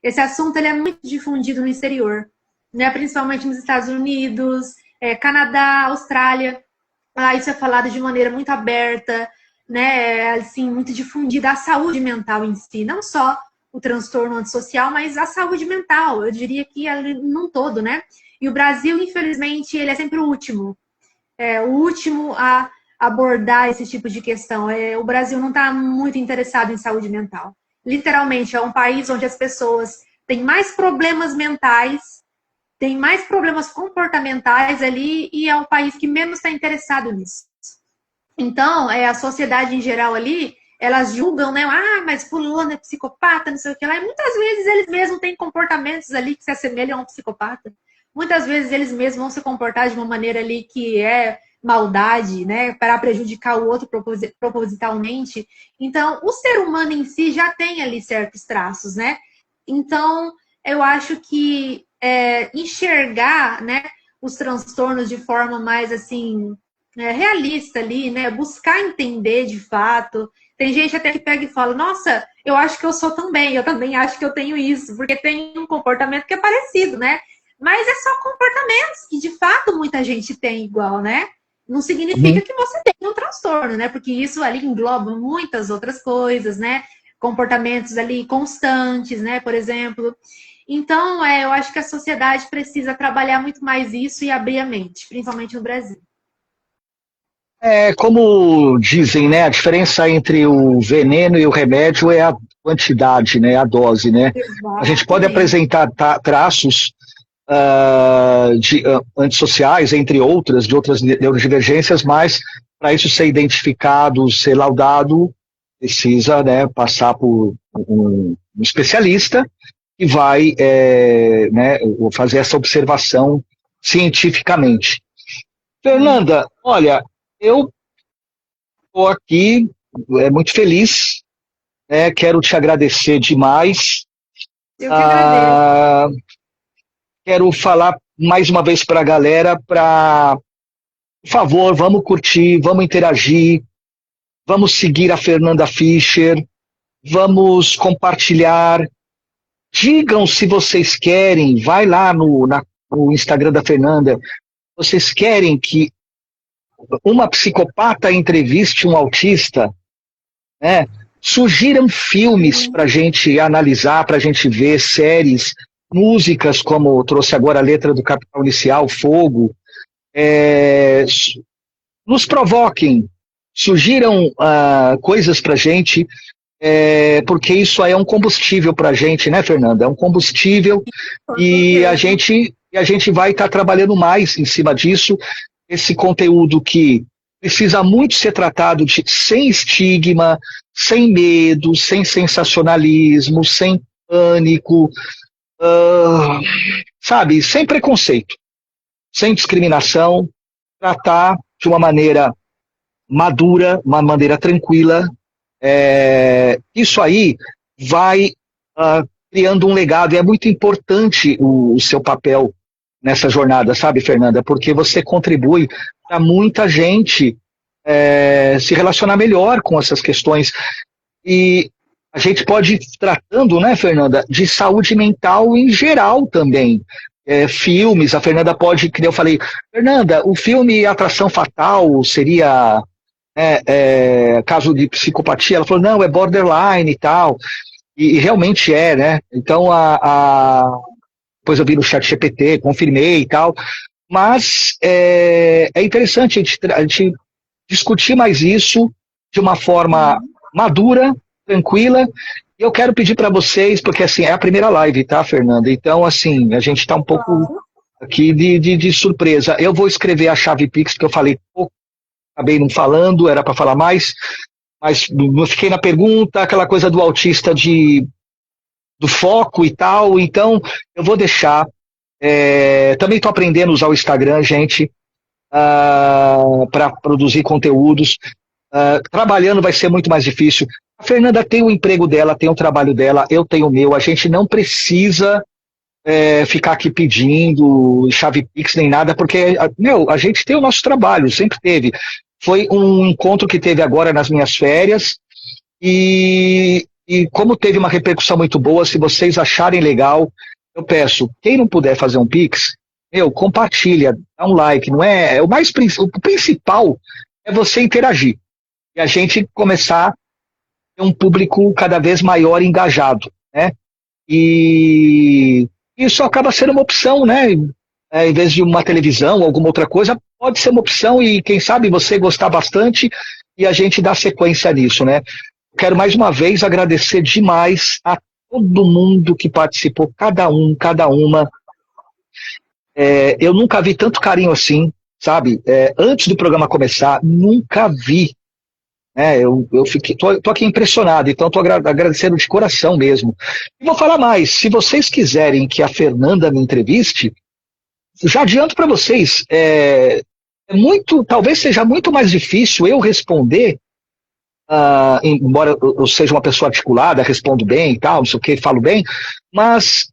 Esse assunto ele é muito difundido no exterior, né? Principalmente nos Estados Unidos, Canadá, Austrália. Isso é falado de maneira muito aberta, né? Assim, muito difundida a saúde mental em si, não só o transtorno antissocial, mas a saúde mental, eu diria que num todo, né? E o Brasil, infelizmente, ele é sempre o último a abordar esse tipo de questão. O Brasil não está muito interessado em saúde mental. Literalmente, é um país onde as pessoas têm mais problemas mentais, tem mais problemas comportamentais ali e é o país que menos está interessado nisso. Então, a sociedade em geral ali, elas julgam, né? Mas fulano é psicopata, não sei o que lá. E muitas vezes eles mesmos têm comportamentos ali que se assemelham a um psicopata. Muitas vezes eles mesmos vão se comportar de uma maneira ali que é maldade, né? Para prejudicar o outro propositalmente. Então, o ser humano em si já tem ali certos traços, né? Então, eu acho que enxergar, né, os transtornos de forma mais assim realista ali, né, buscar entender de fato. Tem gente até que pega e fala, nossa, eu acho que eu sou também, eu também acho que eu tenho isso, porque tem um comportamento que é parecido, né? Mas é só comportamentos que de fato muita gente tem igual, né? Não significa que você tem um transtorno, né? Porque isso ali engloba muitas outras coisas, né? Comportamentos ali constantes, né? Por exemplo. Então, eu acho que a sociedade precisa trabalhar muito mais isso e abrir a mente, principalmente no Brasil. É como dizem, né? A diferença entre o veneno e o remédio é a quantidade, né? A dose, né? A gente pode Exatamente. apresentar traços antissociais, entre outras, de outras neurodivergências, mas para isso ser identificado, ser laudado, precisa, né, passar por um especialista que vai né, fazer essa observação cientificamente. Fernanda, olha, eu estou aqui muito feliz, né, quero te agradecer demais. Eu que agradeço. Quero falar mais uma vez para a galera, por favor, vamos curtir, vamos interagir, vamos seguir a Fernanda Fischer, vamos compartilhar. Digam se vocês querem, vai lá no Instagram da Fernanda, vocês querem que uma psicopata entreviste um autista, né? Sugiram filmes para a gente analisar, para a gente ver, séries, músicas, como eu trouxe agora a letra do Capital Inicial, Fogo. Nos provoquem, sugiram coisas para a gente, porque isso aí é um combustível para a gente, né, Fernanda? É um combustível Com e a certeza. gente vai estar trabalhando mais em cima disso. Esse conteúdo que precisa muito ser tratado sem estigma, sem medo, sem sensacionalismo, sem pânico, sabe, sem preconceito, sem discriminação, tratar de uma maneira madura, uma maneira tranquila. Isso aí vai criando um legado, e é muito importante o seu papel nessa jornada, sabe, Fernanda? Porque você contribui para muita gente se relacionar melhor com essas questões. E a gente pode ir tratando, né, Fernanda, de saúde mental em geral também. Filmes, a Fernanda pode, que eu falei, Fernanda, o filme Atração Fatal seria caso de psicopatia? Ela falou, não, é borderline e tal. E realmente né? Então, depois eu vi no chat GPT, confirmei e tal. Mas é interessante a gente discutir mais isso de uma forma madura, tranquila. E eu quero pedir para vocês, porque assim, é a primeira live, tá, Fernanda? Então, assim, a gente está um pouco aqui de surpresa. Eu vou escrever a chave Pix, que eu falei pouco, acabei não falando, era para falar mais, mas eu fiquei na pergunta, aquela coisa do autista do foco e tal, então eu vou deixar. Também estou aprendendo a usar o Instagram, gente, para produzir conteúdos. Trabalhando vai ser muito mais difícil. A Fernanda tem o emprego dela, tem o trabalho dela, eu tenho o meu. A gente não precisa ficar aqui pedindo chave Pix nem nada, porque a gente tem o nosso trabalho, sempre teve. Foi um encontro que teve agora nas minhas férias e como teve uma repercussão muito boa, se vocês acharem legal, eu peço, quem não puder fazer um Pix, compartilha, dá um like, não é? O principal é você interagir e a gente começar a ter um público cada vez maior engajado, né? E isso acaba sendo uma opção, né? Em vez de uma televisão ou alguma outra coisa, pode ser uma opção e quem sabe você gostar bastante e a gente dá sequência nisso, né? Quero mais uma vez agradecer demais a todo mundo que participou, cada um, cada uma. Eu nunca vi tanto carinho assim, sabe? Antes do programa começar, nunca vi. Eu tô aqui impressionado, então estou agradecendo de coração mesmo. E vou falar mais, se vocês quiserem que a Fernanda me entreviste, já adianto para vocês, talvez seja muito mais difícil eu responder, embora eu seja uma pessoa articulada, respondo bem e tal, não sei o que, falo bem, mas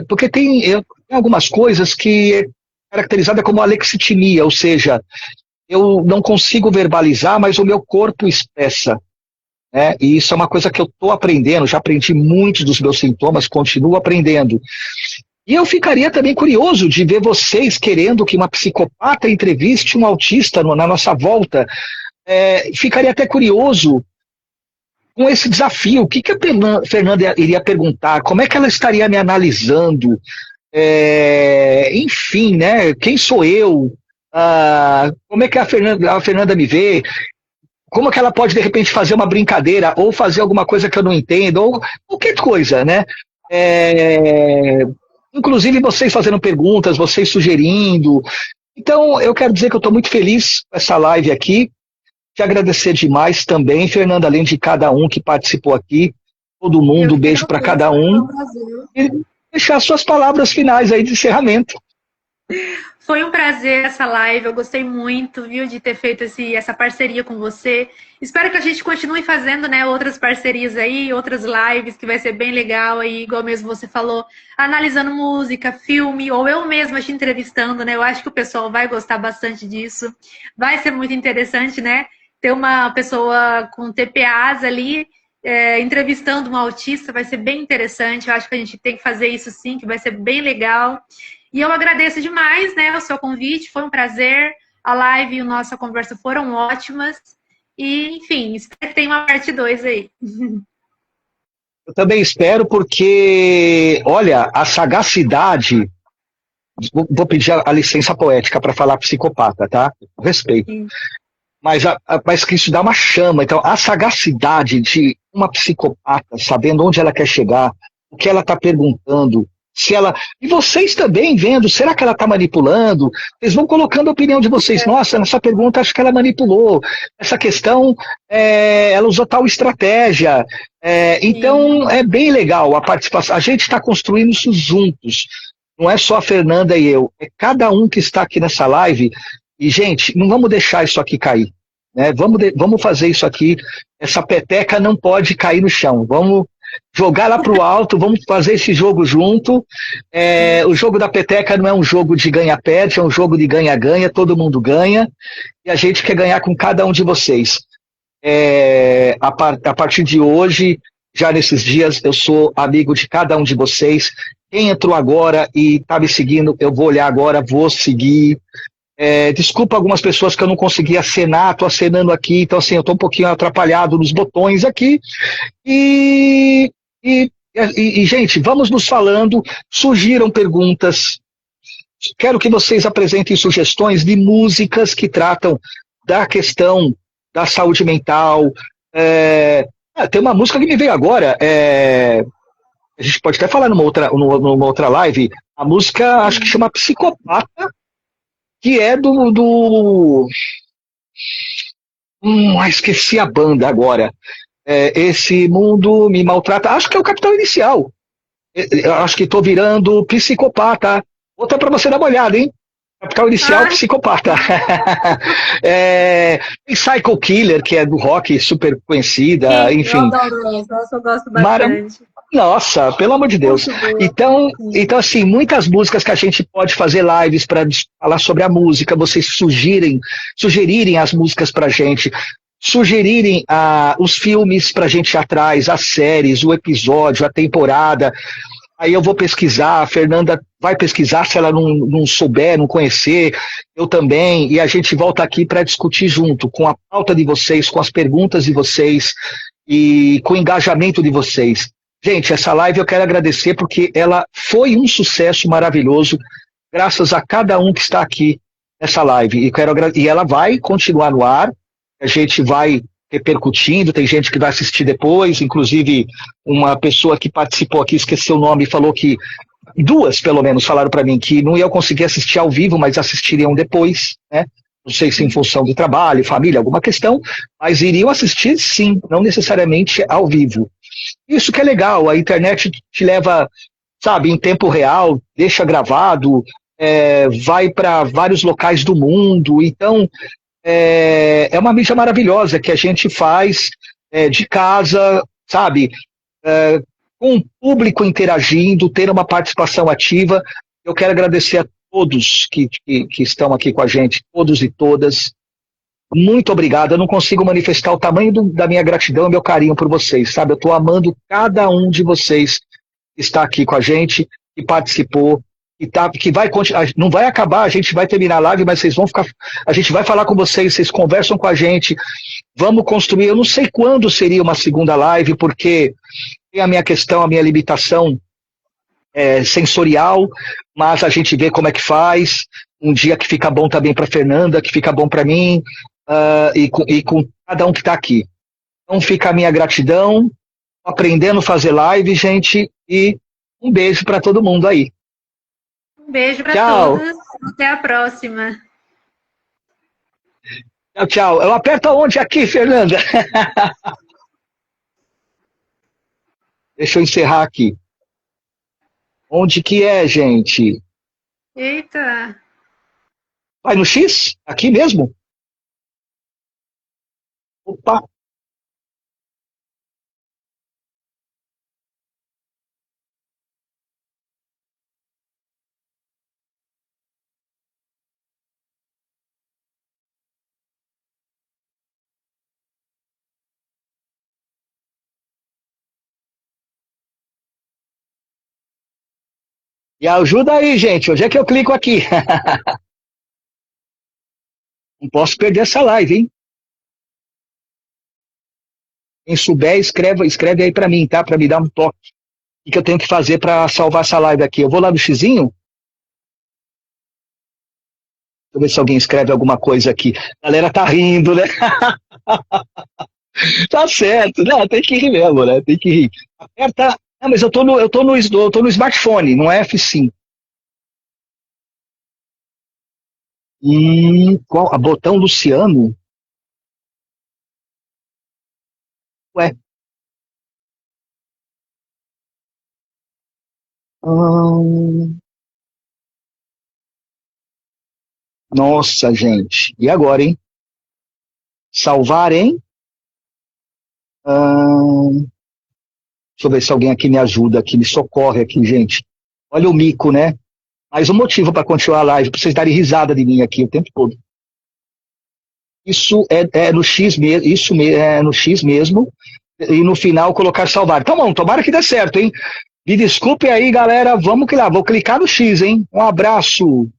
porque tem algumas coisas que é caracterizada como alexitimia, ou seja, eu não consigo verbalizar, mas o meu corpo expressa. Né? E isso é uma coisa que eu estou aprendendo, já aprendi muitos dos meus sintomas, continuo aprendendo. E eu ficaria também curioso de ver vocês querendo que uma psicopata entreviste um autista na nossa volta. Ficaria até curioso com esse desafio. O que a Fernanda iria perguntar? Como é que ela estaria me analisando? Enfim, né? Quem sou eu? como é que a Fernanda me vê, como é que ela pode, de repente, fazer uma brincadeira, ou fazer alguma coisa que eu não entendo, ou qualquer coisa, né? Inclusive vocês fazendo perguntas, vocês sugerindo. Então, eu quero dizer que eu estou muito feliz com essa live aqui, te agradecer demais também, Fernanda, além de cada um que participou aqui, todo mundo, um beijo para cada um. E deixar suas palavras finais aí de encerramento. Foi um prazer essa live, eu gostei muito, viu, de ter feito essa parceria com você. Espero que a gente continue fazendo, né, outras parcerias aí, outras lives, que vai ser bem legal aí, igual mesmo você falou, analisando música, filme, ou eu mesma te entrevistando, né? Eu acho que o pessoal vai gostar bastante disso. Vai ser muito interessante, né? Ter uma pessoa com TPAs ali, entrevistando um autista, vai ser bem interessante. Eu acho que a gente tem que fazer isso sim, que vai ser bem legal. E eu agradeço demais, né, o seu convite, foi um prazer. A live e a nossa conversa foram ótimas. E, enfim, espero que tenha uma parte 2 aí. Eu também espero, porque, olha, a sagacidade... Vou pedir a licença poética para falar psicopata, tá? Respeito. Sim. Mas que isso dá uma chama. Então, a sagacidade de uma psicopata, sabendo onde ela quer chegar, o que ela está perguntando, se ela... E vocês também vendo, será que ela está manipulando? Vocês vão colocando a opinião de vocês. Nossa, nessa pergunta acho que ela manipulou. Essa questão, ela usou tal estratégia. Então, é bem legal a participação. A gente está construindo isso juntos. Não é só a Fernanda e eu. É cada um que está aqui nessa live. E, gente, não vamos deixar isso aqui cair. Né? Vamos fazer isso aqui. Essa peteca não pode cair no chão. Vamos jogar lá para o alto, vamos fazer esse jogo junto. O jogo da peteca não é um jogo de ganha-perde, é um jogo de ganha-ganha, todo mundo ganha, e a gente quer ganhar com cada um de vocês. A partir de hoje, já nesses dias, eu sou amigo de cada um de vocês. Quem entrou agora e está me seguindo, eu vou olhar agora, vou seguir. Desculpa algumas pessoas que eu não consegui acenar, estou acenando aqui, então assim, eu estou um pouquinho atrapalhado nos botões aqui. E, gente, vamos nos falando, surgiram perguntas, quero que vocês apresentem sugestões de músicas que tratam da questão da saúde mental. Tem uma música que me veio agora, a gente pode até falar numa outra live, a música acho que chama Psicopata, que é esqueci a banda agora. Esse mundo me maltrata. Acho que é o Capital Inicial. Eu acho que estou virando psicopata. Vou até para você dar uma olhada, hein? Capital Inicial, Psicopata. Psycho Killer, que é do rock, super conhecida. Sim, enfim. Eu adoro essa, eu gosto bastante. Nossa, pelo amor de Deus. Então, assim, muitas músicas que a gente pode fazer lives para falar sobre a música, vocês sugerirem as músicas pra gente, sugerirem os filmes pra gente ir atrás, as séries, o episódio, a temporada. Aí eu vou pesquisar, a Fernanda vai pesquisar, se ela não souber, não conhecer, eu também, e a gente volta aqui para discutir junto, com a pauta de vocês, com as perguntas de vocês e com o engajamento de vocês. Gente, essa live eu quero agradecer porque ela foi um sucesso maravilhoso, graças a cada um que está aqui nessa live. E ela vai continuar no ar, a gente vai repercutindo, tem gente que vai assistir depois, inclusive uma pessoa que participou aqui, esqueceu o nome, falou que, duas pelo menos falaram para mim, que não iam conseguir assistir ao vivo, mas assistiriam depois, né? Não sei se em função de trabalho, família, alguma questão, mas iriam assistir sim, não necessariamente ao vivo. Isso que é legal, a internet te leva, sabe, em tempo real, deixa gravado, vai para vários locais do mundo, então é uma mídia maravilhosa que a gente faz de casa, sabe, com o público interagindo, ter uma participação ativa. Eu quero agradecer a todos que estão aqui com a gente, todos e todas. Muito obrigado, eu não consigo manifestar o tamanho da minha gratidão e meu carinho por vocês, sabe? Eu estou amando cada um de vocês que está aqui com a gente, que participou, que vai continuar, não vai acabar, a gente vai terminar a live, mas vocês vão ficar, a gente vai falar com vocês, vocês conversam com a gente, vamos construir, eu não sei quando seria uma segunda live, porque tem a minha questão, a minha limitação sensorial, mas a gente vê como é que faz. um dia que fica bom também para Fernanda, que fica bom para mim, e com cada um que está aqui. Então fica a minha gratidão, aprendendo a fazer live, gente, e um beijo para todo mundo aí. Um beijo para todos. Até a próxima. Tchau, tchau. Eu aperto aonde aqui, Fernanda? Deixa eu encerrar aqui. Onde que é, gente? Eita. Vai no X? Aqui mesmo? Opa. E ajuda aí, gente. Onde é que eu clico aqui? Não posso perder essa live, hein? Quem souber, escreve aí para mim, tá? Para me dar um toque. O que eu tenho que fazer para salvar essa live aqui? Eu vou lá no xizinho? Deixa eu ver se alguém escreve alguma coisa aqui. A galera tá rindo, né? Tá certo, né? Tem que rir mesmo, né? Tem que rir. Aperta. Não, mas eu tô no smartphone, não é F5. Qual? A botão Luciano? Ué. Nossa, gente. E agora, hein? Salvar, hein? Deixa eu ver se alguém aqui me ajuda, aqui me socorre aqui, gente. Olha o mico, né? Mais um motivo para continuar a live, para vocês darem risada de mim aqui o tempo todo. Isso é no X mesmo, é no X mesmo, e no final colocar salvar. Então, bom, tomara que dê certo, hein? Me desculpe aí, galera, vamos que lá, vou clicar no X, hein? Um abraço.